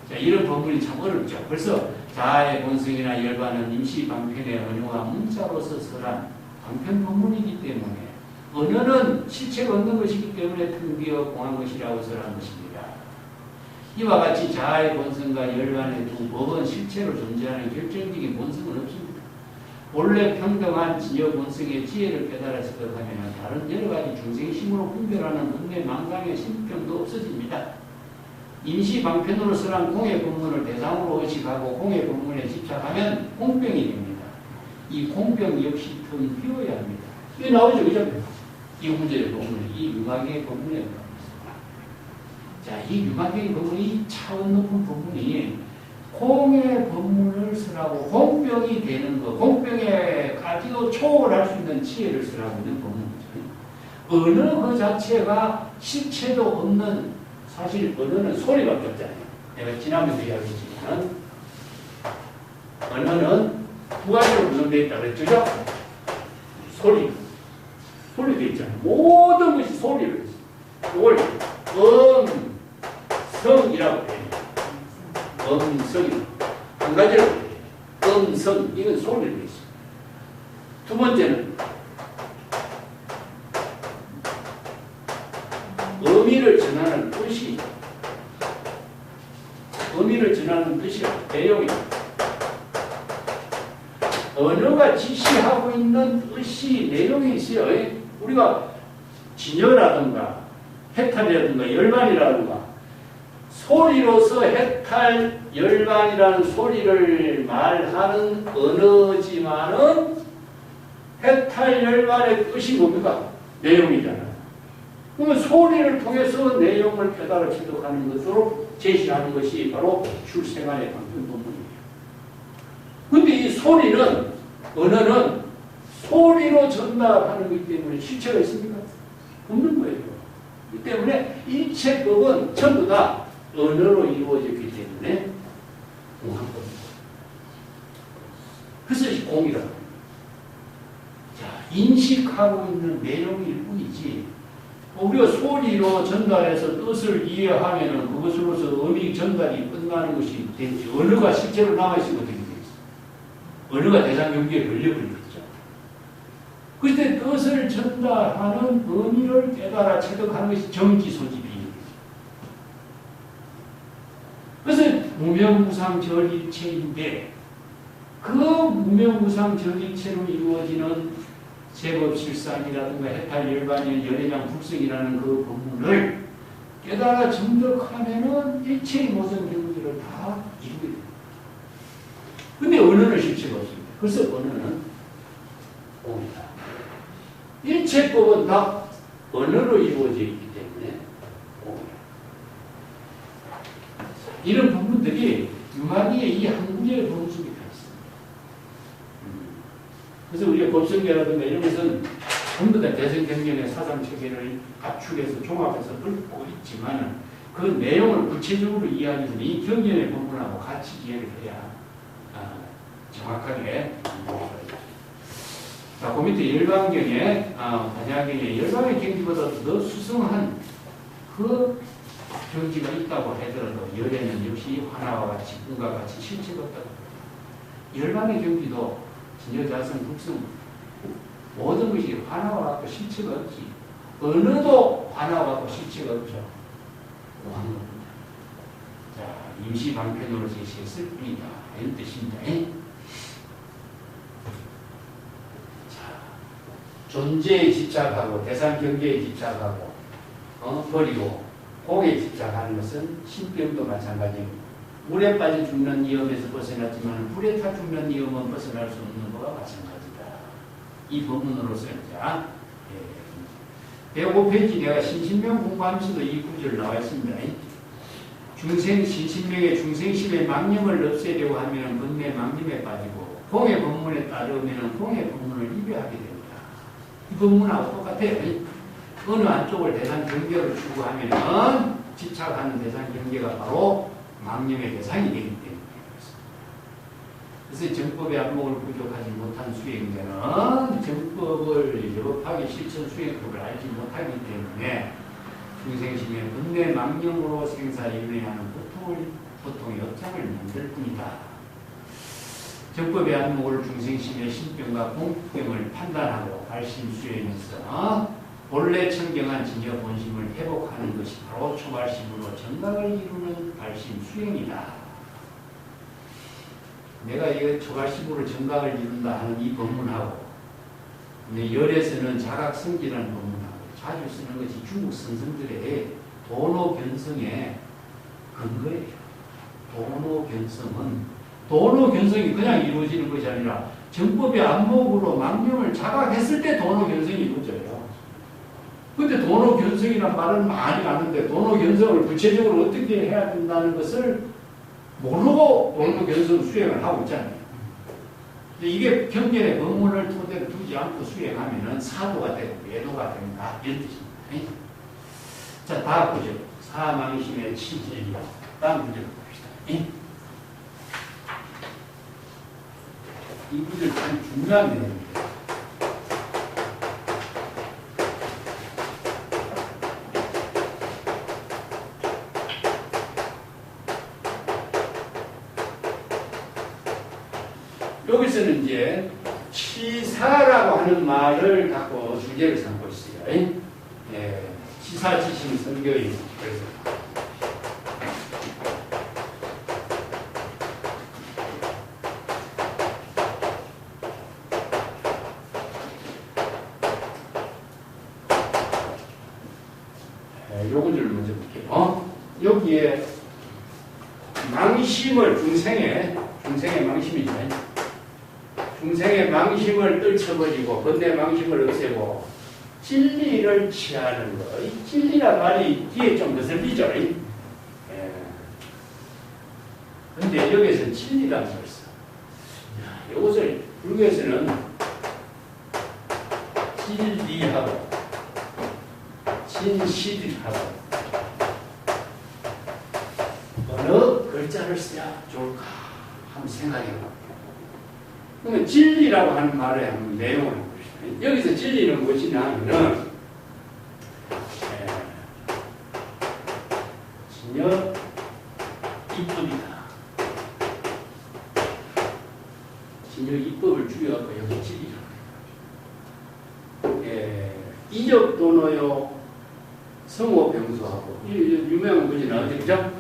Speaker 1: 자, 이런 법문이 참 어렵죠. 벌써 자아의 본성이나 열반은 임시 방편의 언어와 문자로서 설한 방편 법문이기 때문에 언어는 실체가 없는 것이기 때문에 텅 비어 공한 것이라고 설한 것입니다. 이와 같이 자아의 본성과 열반의 두 법은 실체로 존재하는 결정적인 본성은 없습니다. 본래 평등한 진여 본성의 지혜를 깨달아서 하면 다른 여러 가지 중생의 힘으로 분별하는 은매 망상의 신평도 없어집니다. 임시 방편으로 설한 공의 본문을 대상으로 의식하고 공의 본문에 집착하면 공병이 됩니다. 이 공병 역시 텅 비워야 합니다. 이게 나오죠, 그죠? 이 문제의 본문이 이 유마경의 본문에 나옵니다. 자, 이 유마경의 본문이 차원 높은 본문이 공의 본문을 쓰라고 공병이 되는 것, 공병에까지도 초월할 수 있는 지혜를 쓰라고 있는 본문이죠. 언어 그 자체가 실체도 없는 사실 언어는 소리밖에 없잖아요. 내가 지난번에 이야기했지만 언어는 두 가지로 구성되어 있다고 그랬죠? 소리도 있잖아요. 모든 것이 소리를 했어요. 이걸 성이라고 해요. 음성이 한 가지로 음성 이건 소리를 했어요. 두 번째는 의미를 전하는 뜻이 내용이 언어가 지시하고 있는 뜻이 내용이 있어요. 우리가 진여라든가 해탈이라든가 열반이라든가 소리로서 해탈 열반이라는 소리를 말하는 언어지만은 해탈 열반의 뜻이 뭡니까? 내용이잖아요. 그러면 소리를 통해서 내용을 깨달아 체득하는 것으로 제시하는 것이 바로 출생안의 방편 본문이에요. 근데 이 소리는, 언어는 소리로 전달하는 것이기 때문에 실체가 있습니까? 없는 거예요. 이 때문에 일체법은 전부 다 언어로 이루어졌기 때문에 공한 겁니다. 그래서 공이라고 합니다. 자, 인식하고 있는 내용일 뿐이지, 우리가 소리로 전달해서 뜻을 이해하면은 그것으로서 의미 전달이 끝나는 것이 되지. 언어가 실제로 남아있으면 어떻게 되겠어요? 언어가 대상 경계에 걸려버리겠죠. 그때 뜻을 전달하는 의미를 깨달아 체득하는 것이 정지 소집이에요. 그래서 무명무상절일체인데 그 무명무상절일체로 이루어지는 제법실상이라든가 해탈열반이 열애장 불성이라는 그 법문을 깨달아 정득하면은 일체의 모든 경지를 다 이루게 됩니다. 근데 언어는 실체가 없습니다. 그래서 언어는 공이다. 일체법은 다 언어로 이루어져 있기 때문에 공이다. 이런 부분들이 유만희의 이 한 구절의 법문 속에 다 있습니다. 그래서 우리가 법성계라든가 이런 것은 전부 다 대승경전의 사상체계를 압축해서 종합해서 읊고 있지만 그 내용을 구체적으로 이해하기 전에 이 경전의 법문하고 같이 이해를 해야 정확하게 자, 그 밑에 열반경에 반야경에 열반의 경지보다 더 수성한 그 경지가 있다고 하더라도 열에는 역시 하나와 같이 꿈과 같이 실체가 없다고 합니다. 열반의 경지도 진여자성 국성 모든 것이 하나와 같고 실체가 없지. 언어도 하나와 같고 실체가 없죠. 자, 임시 방편으로 제시했을 뿐이다. 이런 뜻입니다. 존재에 집착하고 대상 경계에 집착하고 버리고 공에 집착하는 것은 신병도 마찬가지입니다. 물에 빠져 죽는 위험에서 벗어났지만 불에 타 죽는 위험은 벗어날 수 없는 것과 마찬가지다. 이 법문으로서 자 105페이지 내가 신신명 공부하면서도 이 구절 나와 있습니다. 중생 신신명의 중생심의 망념을 없애려고 하면 번뇌 망념에 빠지고 공의 법문에 따르면 공의 법문을 이별하게 됩니다. 이 법문하고 똑같아요. 어느 한쪽을 대상 경계로 추구하면 집착하는 대상 경계가 바로 망념의 대상이 되기 때문에 그래서 정법의 안목을 부족하지 못한 수행자는 정법을 여법하게 실천 수행법을 알지 못하기 때문에 중생심의 번뇌 망념으로 생사윤회하는 보통의 업장을 만들 뿐이다. 정법의 안목을 중생심의 신병과 공병을 판단하고 발심 수행해서 본래 청경한 진여 본심을 회복하는 것이 바로 초발심으로 정각을 이루는 발심 수행이다. 내가 이 초발심으로 정각을 이룬다 하는 이 법문하고 근데 열에서는 자각성지라는 법문하고 자주 쓰는 것이 중국 선생들의 도노견성의 근거예요. 도노견성이 그냥 이루어지는 것이 아니라 정법의 안목으로 망념을 자각했을 때 도노견성이 이루어져요. 근데 도노견성이란 말은 많이 아는데 도노견성을 구체적으로 어떻게 해야 된다는 것을 모르고 도노견성 수행을 하고 있잖아요. 근데 이게 경전의 법문을 토대로 두지 않고 수행하면은 사도가 되고 외도가 된다. 이런 뜻입니다. 자, 다음 구절. 사망심의 친진이다. 다음 구절 봅시다. 이 구절 참 중요한 내용입니다. 여기서는 이제 치사라고 하는 말을 갖고 주제를 삼고 있어요. 치사지심 선교인. 그래서 요 구절을 먼저 볼게요. 여기에 망심을 중생의 망심이죠. 중생의 망심을 떨쳐버리고 근대 망심을 없애고 진리를 취하는 거. 이 진리란 말이 뒤에 좀 거슬리죠. 근데 여기서는 진리란 말을 써. 이것을 불교에서는 진리하고 진실하고 어느 글자를 써야 좋을까 한번 생각해봅니다. 그러면 진리라고 하는 말에 한번 내용을 봅시다. 여기서 진리는 무엇이냐 하면은 진여 이법이다. 진여 이법을 줄여갖고 여기 진리라고. 이적도노요 성호병수하고 유명한 문제 나오죠, 그죠?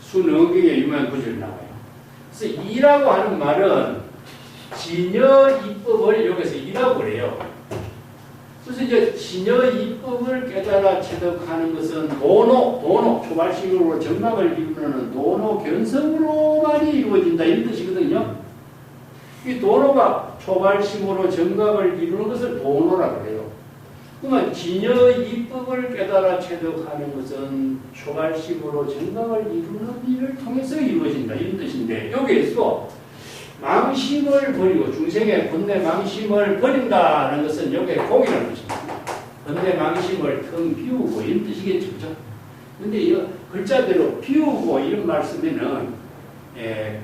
Speaker 1: 수능경에 유명한 구절이 나와요. 그래서 이라고 하는 말은 진여 이법을 여기서 이라고 그래요. 그래서 이제 진여 이법을 깨달아 체득하는 것은 도노 초발식으로 정막을 이루는 도노 견성으로만이 이루어진다 이런 뜻이거든요. 이 도노가 초발심으로 정각을 이루는 것을 도노라고 해요. 그러면 진여 이법을 깨달아 체득하는 것은 초발심으로 정각을 이루는 일을 통해서 이루어진다 이런 뜻인데 여기에서 망심을 버리고 중생의 본래 망심을 버린다는 것은 여기에 공이라는 뜻입니다. 본래 망심을 텅 비우고 이런 뜻이겠죠. 그런데 이 글자대로 비우고 이런 말 쓰면은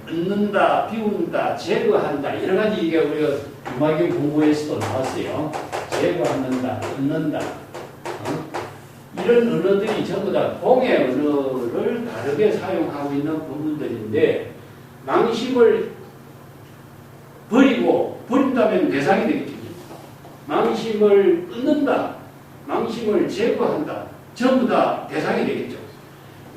Speaker 1: 끊는다, 비운다, 제거한다 여러 가지 이게 우리가 유마경 공부에서도 나왔어요. 제거한다, 끊는다 이런 언어들이 전부 다 공의 언어를 다르게 사용하고 있는 부분들인데 망심을 버린다면 대상이 되겠죠. 망심을 끊는다, 망심을 제거한다, 전부 다 대상이 되겠죠.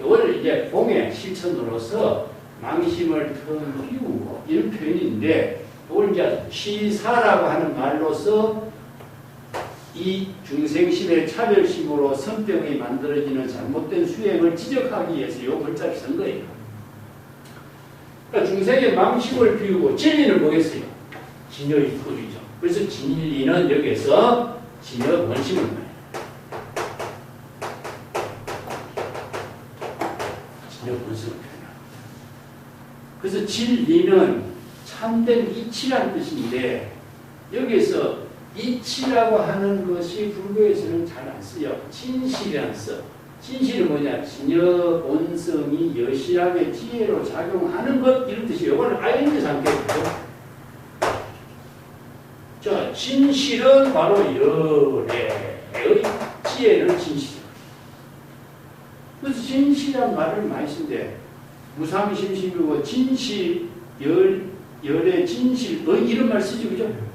Speaker 1: 이걸 이제 공의 실천으로서 망심을 텅 비우고 이런 표현인데, 이걸 이제 시사라고 하는 말로서 이 중생심의 차별심으로 선병이 만들어지는 잘못된 수행을 지적하기 위해서 이 글자를 쓴 거예요. 그러니까 중생의 망심을 비우고 진리는 뭐겠어요? 진여의 법이죠. 그래서 진리는 여기에서 진여 본심을 말해요. 진여 본심을 표현합니다. 그래서 진리는 참된 이치라는 뜻인데 여기에서 이치라고 하는 것이 불교에서는 잘 안 쓰여. 진실이란 써. 진실은 뭐냐? 진여 본성이 여실하게 지혜로 작용하는 것 이런 뜻이에요. 이거는 아예 있는 상태예요. 자, 진실은 바로 열애의 지혜는 진실이에요. 그래서 진실이란 말을 많이 쓰는데 무상심심이고 진실, 열애, 진실의 이런 말 쓰죠, 그죠?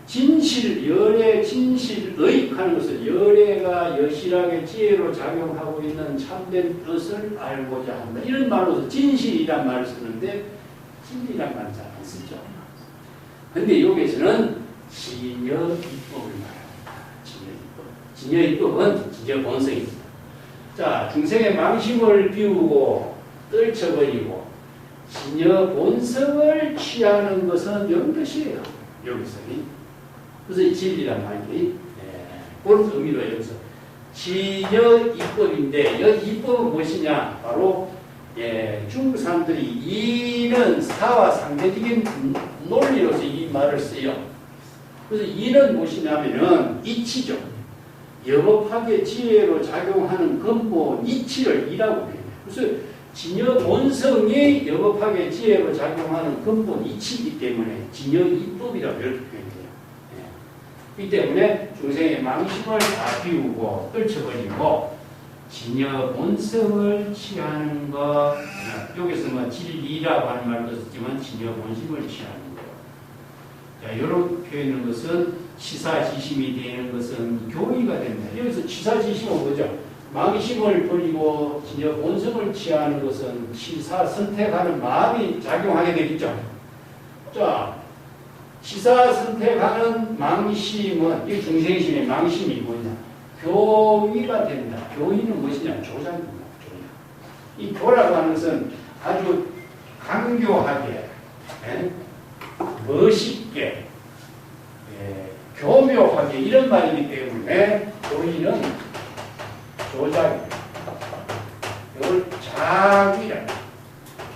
Speaker 1: 진실, 열애, 진실의 하는 것은 열애가 여실하게 지혜로 작용하고 있는 참된 뜻을 알고자 한다. 이런 말로서 진실이란 말을 쓰는데 진리란 말은 잘 안 쓰죠. 그런데 여기에서는 진여 이법을 말합니다. 진여 이법은 진여 본성입니다. 자, 중생의 망심을 비우고 떨쳐버리고 진여 본성을 취하는 것은 이런 뜻이에요. 여기서. 그래서 이 진리란 말이 그런 의미로 여기서 진여 이법인데 이 이법은 무엇이냐? 바로 중국 사람들이 이는 사와 상대적인 논리로서 이 말을 써요. 그래서 이는 무엇이냐면은 이치죠. 여법학의 지혜로 작용하는 근본 이치를 이라고 해요. 그래서 진여 본성이 여법학의 지혜로 작용하는 근본 이치이기 때문에 진여 이법이라고 이렇게 표현해요. 이 때문에 중생의 망심을 다 비우고 떨쳐버리고 진여 본성을 취하는 것, 여기서 뭐 진리라고 하는 말도 썼지만 진여 본심을 취하는 것. 자, 이런 표현하는 것은 치사지심이 되는 것은 교의가 됩니다. 여기서 치사지심은 뭐죠? 망심을 버리고 진여 본성을 취하는 것은 치사 선택하는 마음이 작용하게 되겠죠. 자, 치사 선택하는 망심은 이 중생심의 망심이 뭐냐? 교의가 된다. 교의는 무엇이냐? 조작입니다. 이 교라고 하는 것은 아주 강교하게, 멋있게, 교묘하게 이런 말이기 때문에 교의는 조작입니다. 이걸 자기라,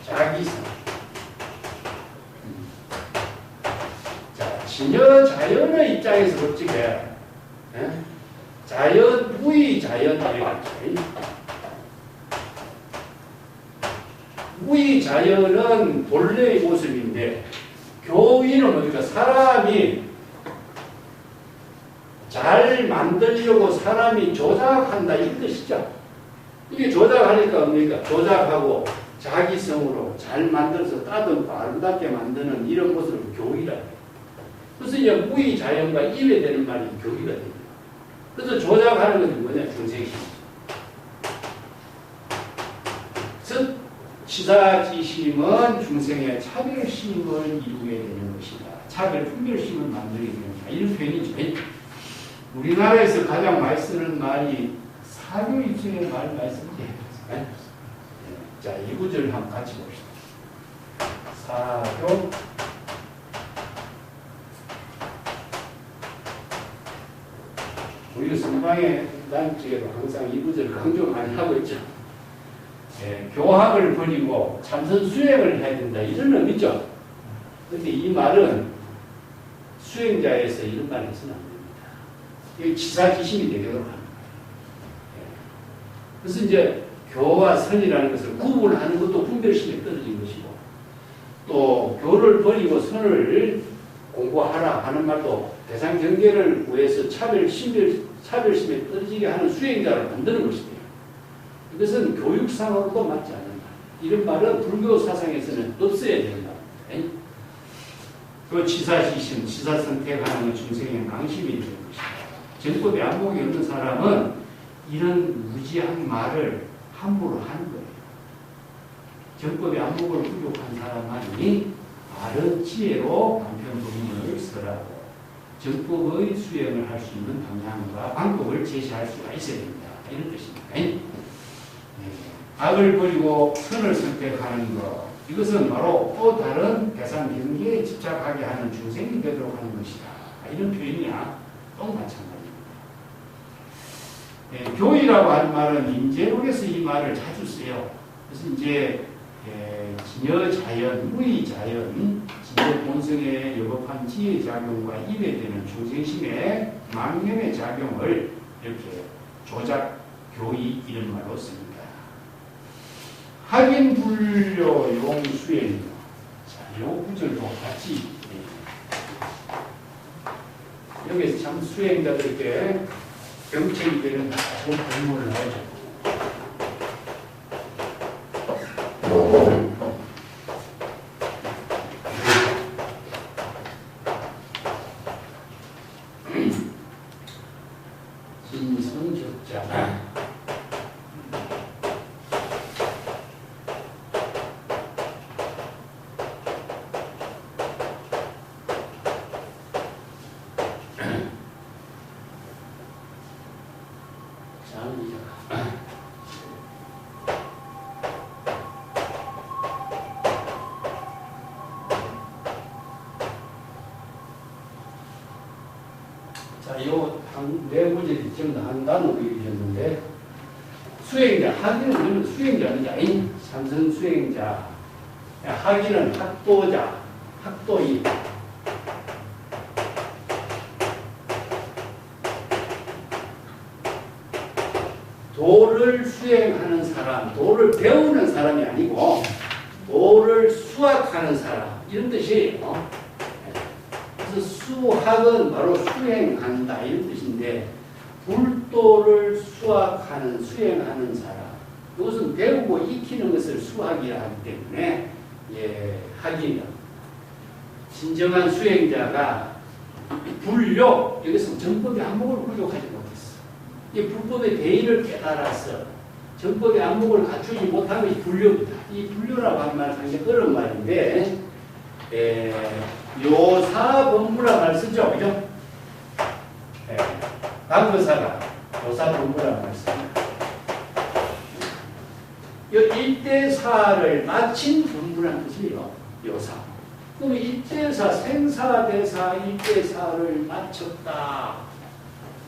Speaker 1: 자기성. 자, 진여 자연의 입장에서 볼 적에 자연, 무의 자연이라고 무의 자연은 본래의 모습인데 교의는 뭡니까? 사람이 잘 만들려고 사람이 조작한다 이 뜻이죠. 이게 조작하니까 뭡니까? 조작하고 자기성으로 잘 만들어서 따듬고 아름답게 만드는 이런 것을 교의라 해요. 그래서 이제 무의 자연과 이외되는 말이 교의가 됩니다. 그래서 조작하는 것은 뭐냐? 중생심. 즉 치사지심은 중생의 차별심을 이루게 되는 것이다. 차별 분별심을 만들게 되는 것이다. 이런 표현이죠. 우리나라에서 가장 많이 쓰는 말이 사교 입술의 말 많이 쓰는데. 자, 이 구절을 한번 같이 봅시다. 사교. 우리가 선방의 단적에도 항상 이 구절을 강조 많이 하고 있죠. 교학을 버리고 참선 수행을 해야 된다. 이런 의미죠. 그런데 이 말은 수행자에서 이런 말을 해서는 안 됩니다. 이게 치사지심이 되도록 합니다. 그래서 이제 교와 선이라는 것을 구분하는 것도 분별심에 떨어진 것이고 또 교를 버리고 선을 공부하라 하는 말도 대상 경계를 구해서 차별심에 떨어지게 하는 수행자를 만드는 것입니다. 이것은 교육상으로도 맞지 않는 말. 이런 말은 불교 사상에서는 없어야 되는 말입니다. 그 치사지심, 치사선택하는 중생의 망심이 되는 것입니다. 정법에 안목이 없는 사람은 이런 무지한 말을 함부로 하는 거예요. 정법에 안목을 부족한 사람만이 바른 지혜로 간편도문을 설하고 정법의 수행을 할 수 있는 방향과 방법을 제시할 수가 있어야 됩니다. 이런 뜻입니다. 악을 버리고 선을 선택하는 것, 이것은 바로 또 다른 대상 경계에 집착하게 하는 중생이 되도록 하는 것이다. 이런 표현이야 또 마찬가지입니다. 교의라고 하는 말은 인제록에서 이 말을 자주 써요. 그래서 이제 진여 자연, 무의 자연, 진여 본성에 여법한 지혜 작용과 이외되는 중생심의 망념의 작용을 이렇게 조작, 교의 이런 말로 씁니다. 학인 불려 용수행. 자, 요 구절도 같이 여기서 참 수행자들께 경책이 되는 좋은 공문을 하죠. 진성적자. 자, 요 네 문제를 전부 다 한 단어로 읽으셨는데, 수행자, 학위는 수행자는 아닌 삼선 수행자, 학위는 학도자, 학도인. 도를 수행하는 사람, 도를 배우는 사람이 아니고 도를 수학하는 사람, 이런 뜻이에요. 그래서 수학은 바로 수행한다 이런 뜻인데, 불도를 수학하는, 수행하는 사람, 이것은 배우고 익히는 것을 수학이라 하기 때문에 학이다. 진정한 수행자가 불욕, 여기서 정법의 안목을 부족하지 못했어. 이 불법의 대의를 깨달아서 정법의 안목을 갖추지 못한 것이 불교입니다. 이 불교라고 하는 말은 상당히 어려운 말인데, 요사범무라는 말을 쓰죠. 그죠? 강거사가 요사범무라는 말을 씁니다. 이 일대사를 마친 범무라는 뜻이에요. 요사. 그럼 일대사, 생사대사 일대사를 마쳤다.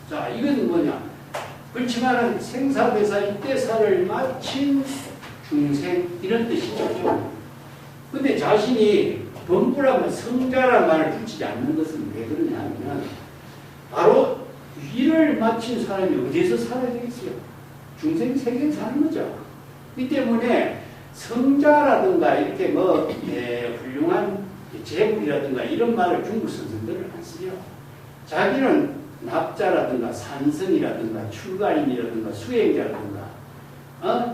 Speaker 1: 자, 이건 뭐냐? 그렇지만은 생사대사 일대사를 마친 중생 이런 뜻이죠. 근데 자신이 범부라면 성자라는 말을 붙이지 않는 것은 왜 그러냐 하면 바로 위를 마친 사람이 어디에서 살아야 되겠어요? 중생 세계에 사는 거죠. 이 때문에 성자라든가 이렇게 훌륭한 재물이라든가 이런 말을 중국 선생들은 안 쓰죠. 자기는 납자라든가 산성이라든가 출가인이라든가 수행자라든가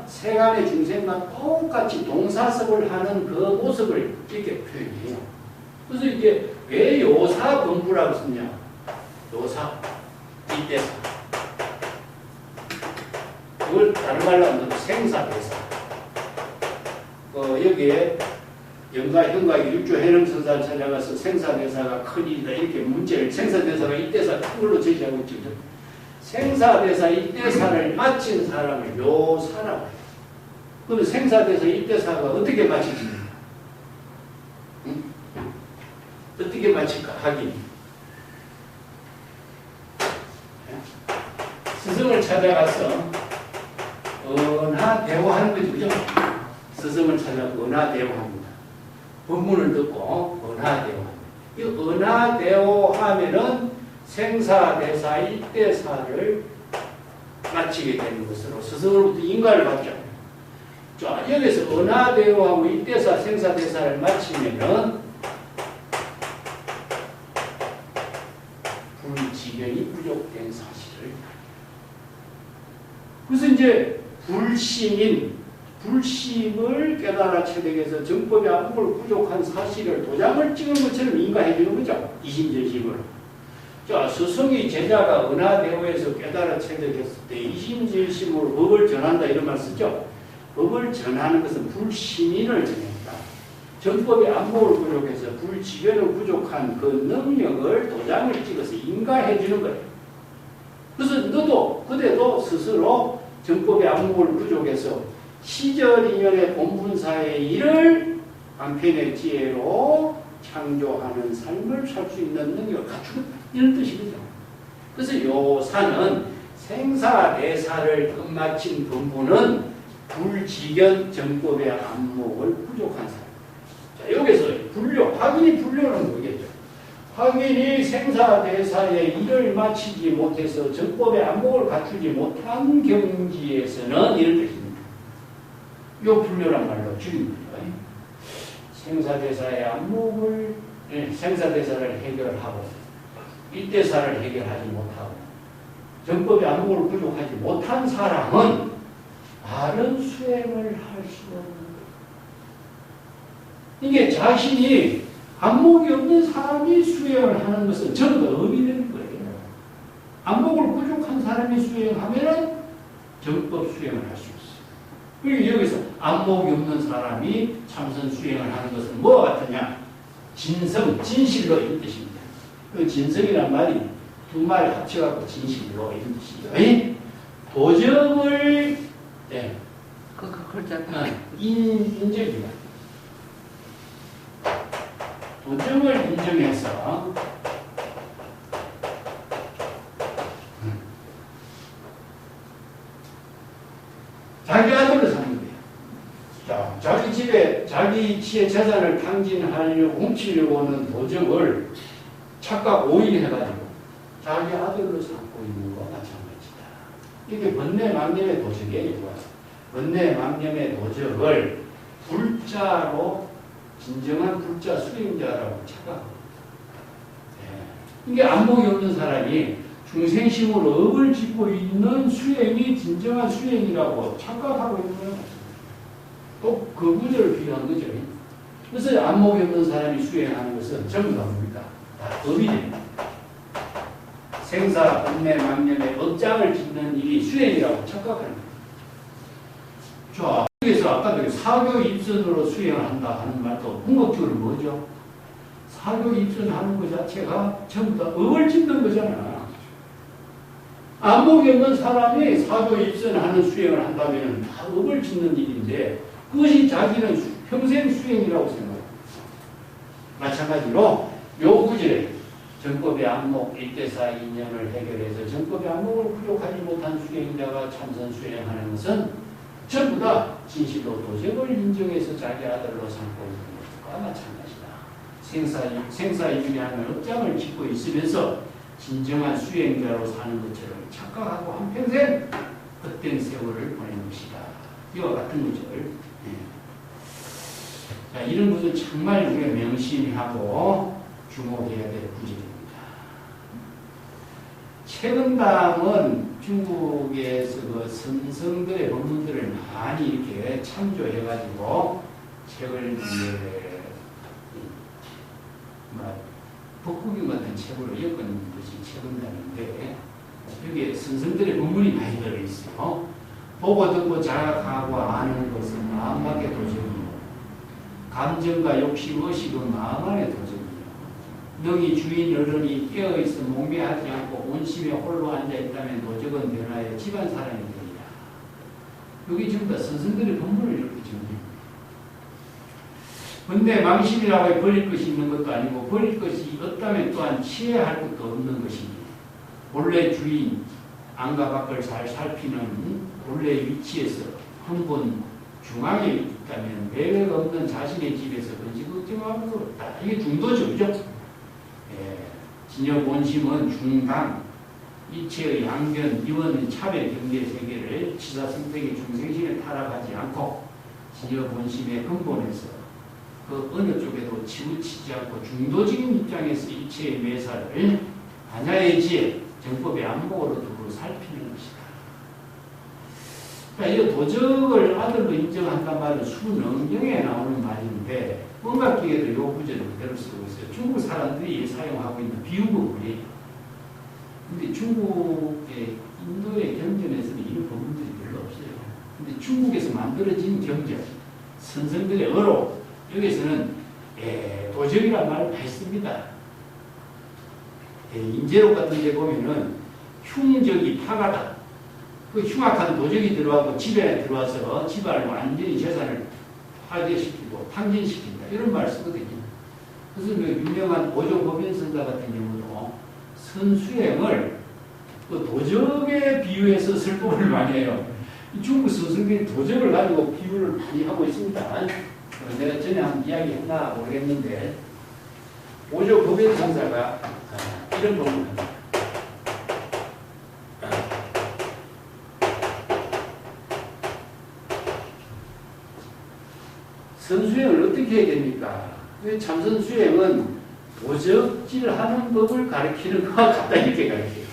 Speaker 1: 세간의 중생과 똑같이 동사섭을 하는 그 모습을 이렇게 표현해요. 그래서 이게 왜 요사범부라고 쓰냐? 요사, 이때사. 그걸 다른 말로 하면 생사대사. 여기에 영가, 현가의 육조해능선사를 찾아가서 생사대사가 큰 일이다. 이렇게 문제를, 생사대사가 이때사 큰 걸로 제시하고 있죠. 생사대사 이때사를 마친 사람을 요사라고 해요. 그러면 생사대사 이때사가 어떻게 마치지? 응? 어떻게 마칠까? 하긴. 스승을 찾아가서 은하대오하는 거죠. 그죠? 스승을 찾아가서 은하대오합니다. 법문을 듣고 은하대오합니다. 이 은하대오하면은 생사대사 일대사를 마치게 되는 것으로 스승으로부터 인가를 받죠. 자, 여기서 은하대오하고 일대사, 생사대사를 마치면은 불지견이 부족된 사실을. 그래서 이제 불심을 깨달아 체득해서 정법의 안목을 부족한 사실을 도장을 찍은 것처럼 인가해 주는 거죠. 이심전심으로. 자, 스승이 제자가 은하대오에서 깨달아 체득했을 때 이심전심으로 법을 전한다 이런 말 쓰죠. 법을 전하는 것은 불심인을 전했다. 정법의 안목을 부족해서 불지견을 부족한 그 능력을 도장을 찍어서 인가해 주는 거예요. 그래서 그대도 스스로 정법의 안목을 부족해서 시절인연의 본분사의 일을 한편의 지혜로 창조하는 삶을 살 수 있는 능력을 갖추겠다. 이런 뜻이거든요. 그래서 요사는 생사대사를 끝마친 본분은 불지견 정법의 안목을 부족한 사람. 자, 여기서 확인이 불교는 뭐겠죠? 확인이 생사대사의 일을 마치지 못해서 정법의 안목을 갖추지 못한 경지에서는 이런 뜻입니다. 요 불교란 말로 줄입니다. 생사대사를 해결하고 일대사를 해결하지 못하고 정법의 안목을 부족하지 못한 사람은 다른 수행을 할 수 없는 거예요. 이게 자신이 안목이 없는 사람이 수행을 하는 것은 전부 다 업이 되는 거예요. 안목을 부족한 사람이 수행하면 정법 수행을 할 수 있어요. 그리고 여기서 안목이 없는 사람이 참선 수행을 하는 것은 뭐와 같으냐? 진성, 진실로 이런 뜻입니다. 그 진성이란 말이 두 말 합쳐갖고 진실로 이런 뜻이죠. 도정을 인정이다. 도정을 인정해서 자기 아들을 삼는 거예요. 자, 자기 집에 자기 재산을 탕진하려고 훔치려고 하는 도정을 착각 오인해가지고 자기 아들로 삼고 있는 것과 마찬가지다. 이게 번뇌망념의 도적이에요. 번뇌망념의 도적을 불자로 진정한 불자 수행자라고 착각합니다. 이게 안목이 없는 사람이 중생심으로 업을 짓고 있는 수행이 진정한 수행이라고 착각하고 있는 거예요. 또 그 구절을 비유한 거죠. 그래서 안목이 없는 사람이 수행하는 것은 전부 다 뭡니까? 다 업이 됩니다. 생사, 번뇌, 망념에 업장을 짓는 일이 수행이라고 착각하는 거예요. 자, 여기서 아까 사교 입선으로 수행을 한다 하는 말도 궁극적으로 뭐죠? 사교 입선하는 것 자체가 전부 다 업을 짓는 거잖아. 안목이 없는 사람이 사교 입선하는 수행을 한다면 다 업을 짓는 일인데 그것이 자기는 평생 수행이라고 생각합니다. 마찬가지로 요 구절에 정법의 안목 일대사 인연을 해결해서 정법의 안목을 부족하지 못한 수행자가 참선 수행하는 것은 전부 다 진실로 도적을 인정해서 자기 아들로 삼고 있는 것과 마찬가지다. 생사유리하는 업장을 짓고 있으면서 진정한 수행자로 사는 것처럼 착각하고 한평생 헛된 세월을 보내는 것이다. 이와 같은 구절. 자, 이런 것은 정말 우리가 명심하고 주목해야 될 구절입니다. 최근담은 중국에서 그 선성들의 법문들을 많이 이렇게 참조해가지고 책을 법국인 같은 책으로 엮은 것이 최근담인데 여기에 선성들의 법문이 많이 들어있어요. 보고 듣고 자각하고 아는 것은 마음밖에 도적이요. 감정과 욕심, 의식은 마음 안에 도적이요. 너희 주인 어른이 깨어있어 몽매하지 않고 온심에 홀로 앉아있다면 도적은 변화해 집안 사람이 되리라. 여기 전부 다 선생들의 법문을 이렇게 정리합니다. 근데 망심이라고 해 버릴 것이 있는 것도 아니고 버릴 것이 없다면 또한 취해할 것도 없는 것입니다. 본래 주인 안과 밖을 잘 살피는 본래 위치에서 한 번 중앙에 있다면 매력 없는 자신의 집에서 근시 걱정하는 것 없다. 이게 중도죠, 그죠? 진여 본심은 중당, 이체의 양변, 이원의 차별 경계 세계를 치사성택의 중생심에 타락하지 않고 진여 본심의 근본에서 그 어느 쪽에도 치우치지 않고 중도적인 입장에서 이체의 매사를 반야의 지혜, 정법의 안목으로 두고 살피는 것이다. 그러니까 이 도적을 아들로 인정한단 말은 수능경에 나오는 말인데 뭔가기에도 이 구절을 그대로 쓰고 있어요. 중국 사람들이 사용하고 있는 비유법이에요. 근데 중국의 인도의 경전에서는 이런 법문들이 별로 없어요. 근데 중국에서 만들어진 경전, 선생들의 어로 여기서는 도적이란 말을 했습니다. 인제록 같은 데 보면은 흉적이 파가다. 그 흉악한 도적이 들어와서 집에 들어와서 집안을 완전히 재산을 파괴시키고 탕진시킨다. 이런 말을 쓰거든요. 그래서 그 유명한 오종법인선자 같은 경우도 선수행을 그 도적에 비유해서 설법을 많이 해요. 중국 선생들이 도적을 가지고 비유를 많이 하고 있습니다. 내가 전에 한번 이야기했나 모르겠는데 오종법인선자가 이런 법을 합니다. 선수행을 어떻게 해야 됩니까? 참선수행은 도적질하는 법을 가르치는 것과 같다 이렇게 가르쳐요.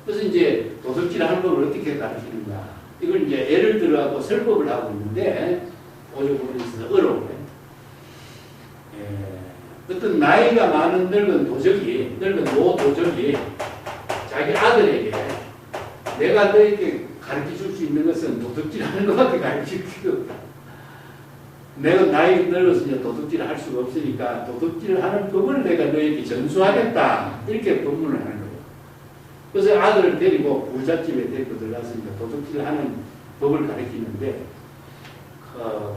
Speaker 1: 그래서 이제 도적질하는 법을 어떻게 가르치는가? 이걸 이제 예를 들어가고 설법을 하고 있는데 오죽보면 있어서 어려워요. 어떤 나이가 많은 늙은 노도적이 자기 아들에게 내가 너에게 가르쳐줄 수 있는 것은 도둑질하는 것밖에 가르칠 필요 없다. 내가 나이 늙어서 이제 도둑질을 할 수가 없으니까 도둑질을 하는 법을 내가 너에게 전수하겠다. 이렇게 법문을 하는 거예요. 그래서 아들을 데리고 부잣집에 데리고 들어가서 이제 도둑질을 하는 법을 가르치는데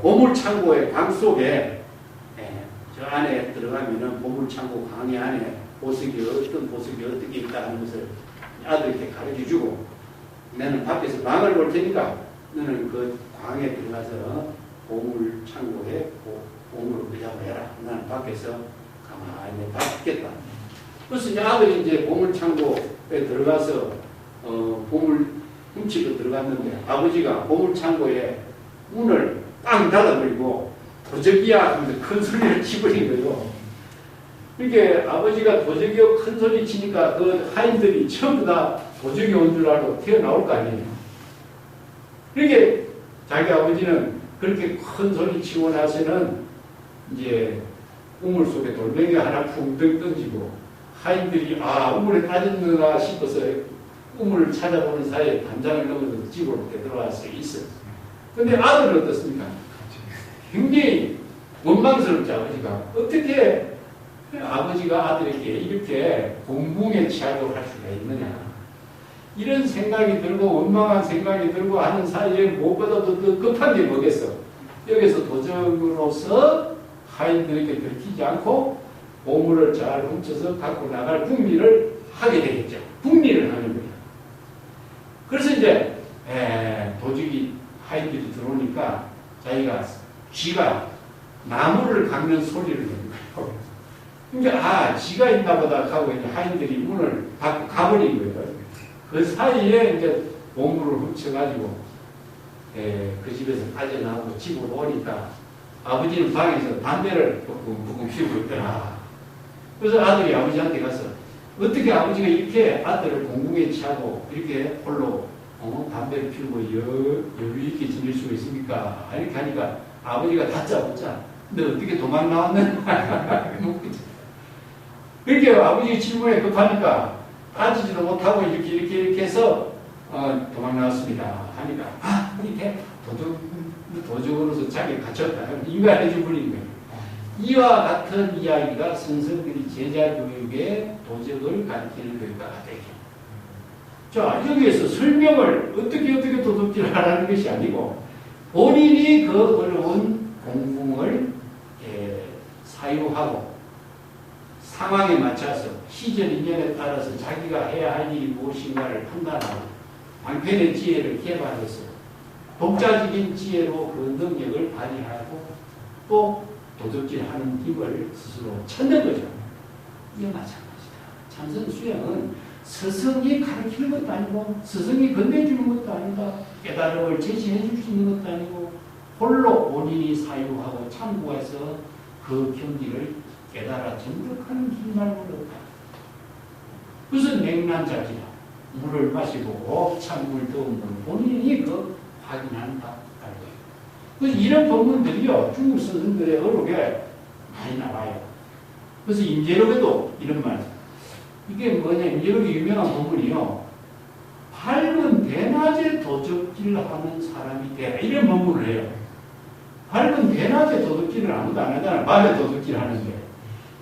Speaker 1: 보물창고의 방 속에 저 안에 들어가면은 보물창고 강의 안에 어떤 보석이 어떻게 있다 하는 것을 아들에게 가르쳐주고 나는 밖에서 방을 볼 테니까 너는 그 광에 들어가서 보물창고에 보물을 의뢰하고 해라. 나는 밖에서 가만히 봐주겠다. 그래서 이제 아들이 이제 보물창고에 들어가서 보물 훔치고 들어갔는데 아버지가 보물창고에 문을 빵 닫아버리고 도적이야 하면서 큰 소리를 치버린 거예요. 이렇게 아버지가 도적이요 큰 소리 치니까 그 하인들이 전부 다 도적이 온 줄 알고 튀어나올 거 아니에요. 이렇게 자기 아버지는 그렇게 큰 소리 치고 나서는 이제 우물 속에 돌멩이 하나 쿵덩 던지고
Speaker 2: 하인들이 우물에 빠졌느라 싶어서 우물을 찾아보는 사이에 단장을 넘어서 집으로 되돌아와서 있어요. 근데 아들은 어떻습니까? 굉장히 원망스럽죠. 아버지가 어떻게 아버지가 아들에게 이렇게 공붕에 취하도록 할 수가 있느냐, 이런 생각이 들고 원망한 생각이 들고 하는 사이에 무엇보다도 더 급한 게 뭐겠어. 여기서 도적으로서 하인들에게 들키지 않고 보물을 잘 훔쳐서 갖고 나갈 궁리를 하게 되겠죠. 궁리를 하는 거예요. 그래서 이제 도적이 하인들이 들어오니까 자기가 쥐가 나무를 깎는 소리를 듣는 거예요. 그러니까 지가 있나 보다 하고 이제 하인들이 문을 닫고 가버린 거예요. 그 사이에 이제 보물을 훔쳐가지고 그 집에서 빠져나오고 집으로 오니까 아버지는 방에서 담배를 뿜뿜 피우고 있더라. 그래서 아들이 아버지한테 가서 어떻게 아버지가 이렇게 아들을 공궁에 취하고 이렇게 홀로 담배를 피우고 여유 있게 지낼 수가 있습니까? 이렇게 하니까 아버지가 다짜고짜 너 어떻게 도망 나왔느냐? 이렇게 아버지 질문에 급하니까 따지지도 못하고 이렇게 해서 도망 나왔습니다. 하니까 이렇게 도적으로서 자기가 갇혔다. 인간의 주분인 거예요. 이와 같은 이야기가 선생들이 제자 교육에 도적을 가르치는 교육과 같아요. 자, 여기에서 설명을 어떻게 도둑질을 하라는 것이 아니고 본인이 그 어려운 공궁을 사유하고 상황에 맞춰서 시절 인연에 따라서 자기가 해야 할 일이 무엇인가를 판단하고 방편의 지혜를 개발해서 독자적인 지혜로 그 능력을 발휘하고 또 도둑질하는 힘을 스스로 찾는 거죠. 이게 마찬가지다. 참선 수행은 스승이 가르치는 것도 아니고 스승이 건네주는 것도 아니다. 깨달음을 제시해 줄 수 있는 것도 아니고 홀로 본인이 사유하고 참고해서 그 경지를 깨달아 정득하는 힘만으로 없다. 무슨 냉난자지라 물을 마시고 찬물 더우면 본인이 그 확인한다. 그래서 이런 법문들이요 중국 스승들의 어록에 많이 나와요. 그래서 임재록에도 이런 말, 이게 뭐냐, 임재록이 유명한 법문이요, 밝은 대낮에 도적질하는 사람이 되라, 이런 법문을 해요. 밝은 대낮에 도둑질을 아무도 안 하잖아. 밤에 도둑질 하는데.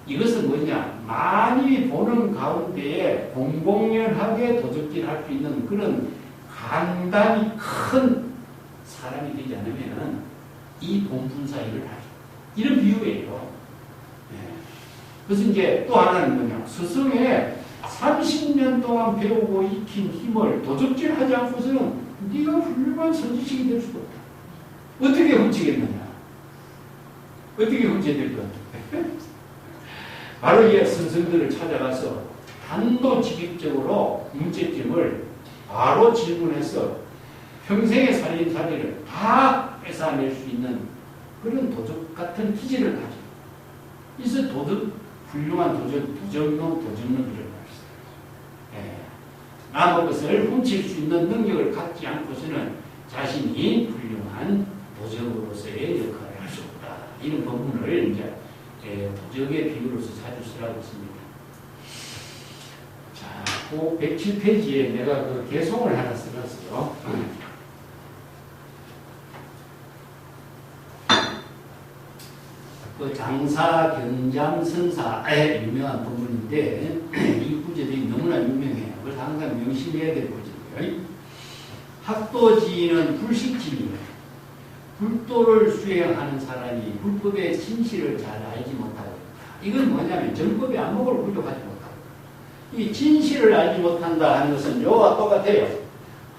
Speaker 2: 이것은 뭐냐, 많이 보는 가운데에 공공연하게 도둑질 할 수 있는 그런 간단히 큰 사람이 되지 않으면 이 본분사일을 하죠. 이런 비유예요. 그래서 이제 또 하나는 뭐냐, 스승의 30년 동안 배우고 익힌 힘을 도둑질 하지 않고서는 네가 훌륭한 선지식이 될 수가 없다. 어떻게 훔치겠느냐? 어떻게 훔쳐야 될 것 같아? 바로 이 스승들을 찾아가서 단도직입적으로 문제점을 바로 질문해서 평생의 살림살이를 다 뺏어낼 수 있는 그런 도적 같은 기질을 가지고 그래서 훌륭한 도적놈이라고 했어요. 남의 것을 훔칠 수 있는 능력을 갖지 않고서는 자신이 훌륭한 도적으로서의 역할을 할 수 없다. 이런 법문을 이제 도적의 비유로서 자주 쓰라고 했습니다. 자, 그 107페이지에 내가 그 개송을 하나 써놨어요. 그 장사, 견장, 선사의 유명한 법문인데 이 구절이 너무나 유명해요. 그래서 항상 명심해야 될 구절이에요. 학도지는 불식지이에요. 불도를 수행하는 사람이 불법의 진실을 잘 알지 못하고 있다. 이건 뭐냐면 정법의 안목을 부족하지 못하고, 이 진실을 알지 못한다 하는 것은 요와 똑같아요.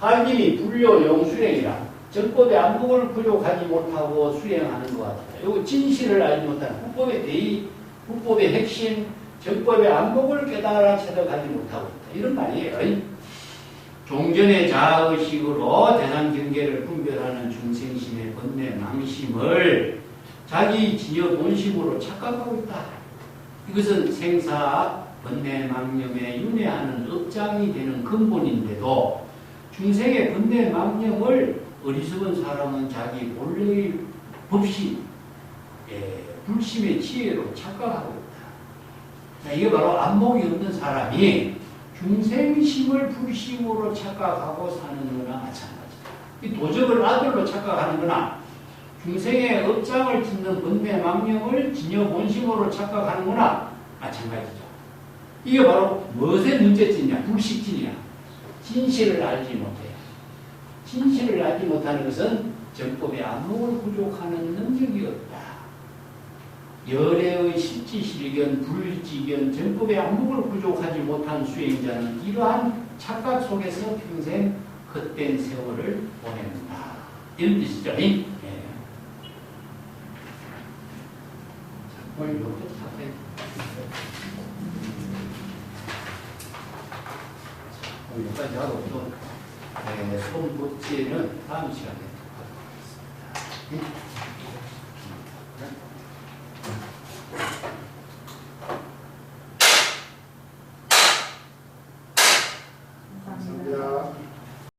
Speaker 2: 하나님이 불교 용수행이라 정법의 안목을 부족하지 못하고 수행하는 것 같아요. 요거 진실을 알지 못하는 불법의 대의, 불법의 핵심, 정법의 안목을 깨달아 체득하지 못하고 있다. 이런 말이에요. 종전의 자의식으로 대상 경계를 분별하는 중생심의 번뇌 망심을 자기 진여 본심으로 착각하고 있다. 이것은 생사 번뇌 망념에 윤회하는 업장이 되는 근본인데도 중생의 번뇌 망념을 어리석은 사람은 자기 본래의 법심, 불심의 지혜로 착각하고 있다.
Speaker 1: 자, 이게 바로 안목이 없는 사람이 중생심을 불심으로 착각하고 사는 거나 마찬가지다. 이 도적을 아들로 착각하는 거나 중생의 업장을 짓는 번뇌망령을 진여 본심으로 착각하는 거나 마찬가지죠. 이게 바로 무엇의 문제점이냐? 불식진이야. 진실을 알지 못해요. 진실을 알지 못하는 것은 정법의 안목을 부족하는 능력이 없다. 열애의 실지실견, 불지견, 정법의 안목을 부족하지 못한 수행자는 이러한 착각 속에서 평생 헛된 세월을 보낸다. 이런 뜻이죠. 예. 오늘 이렇게 착각해. 여기까지 하고 또 손붙이는 다음 시간에 하도록 하겠습니다.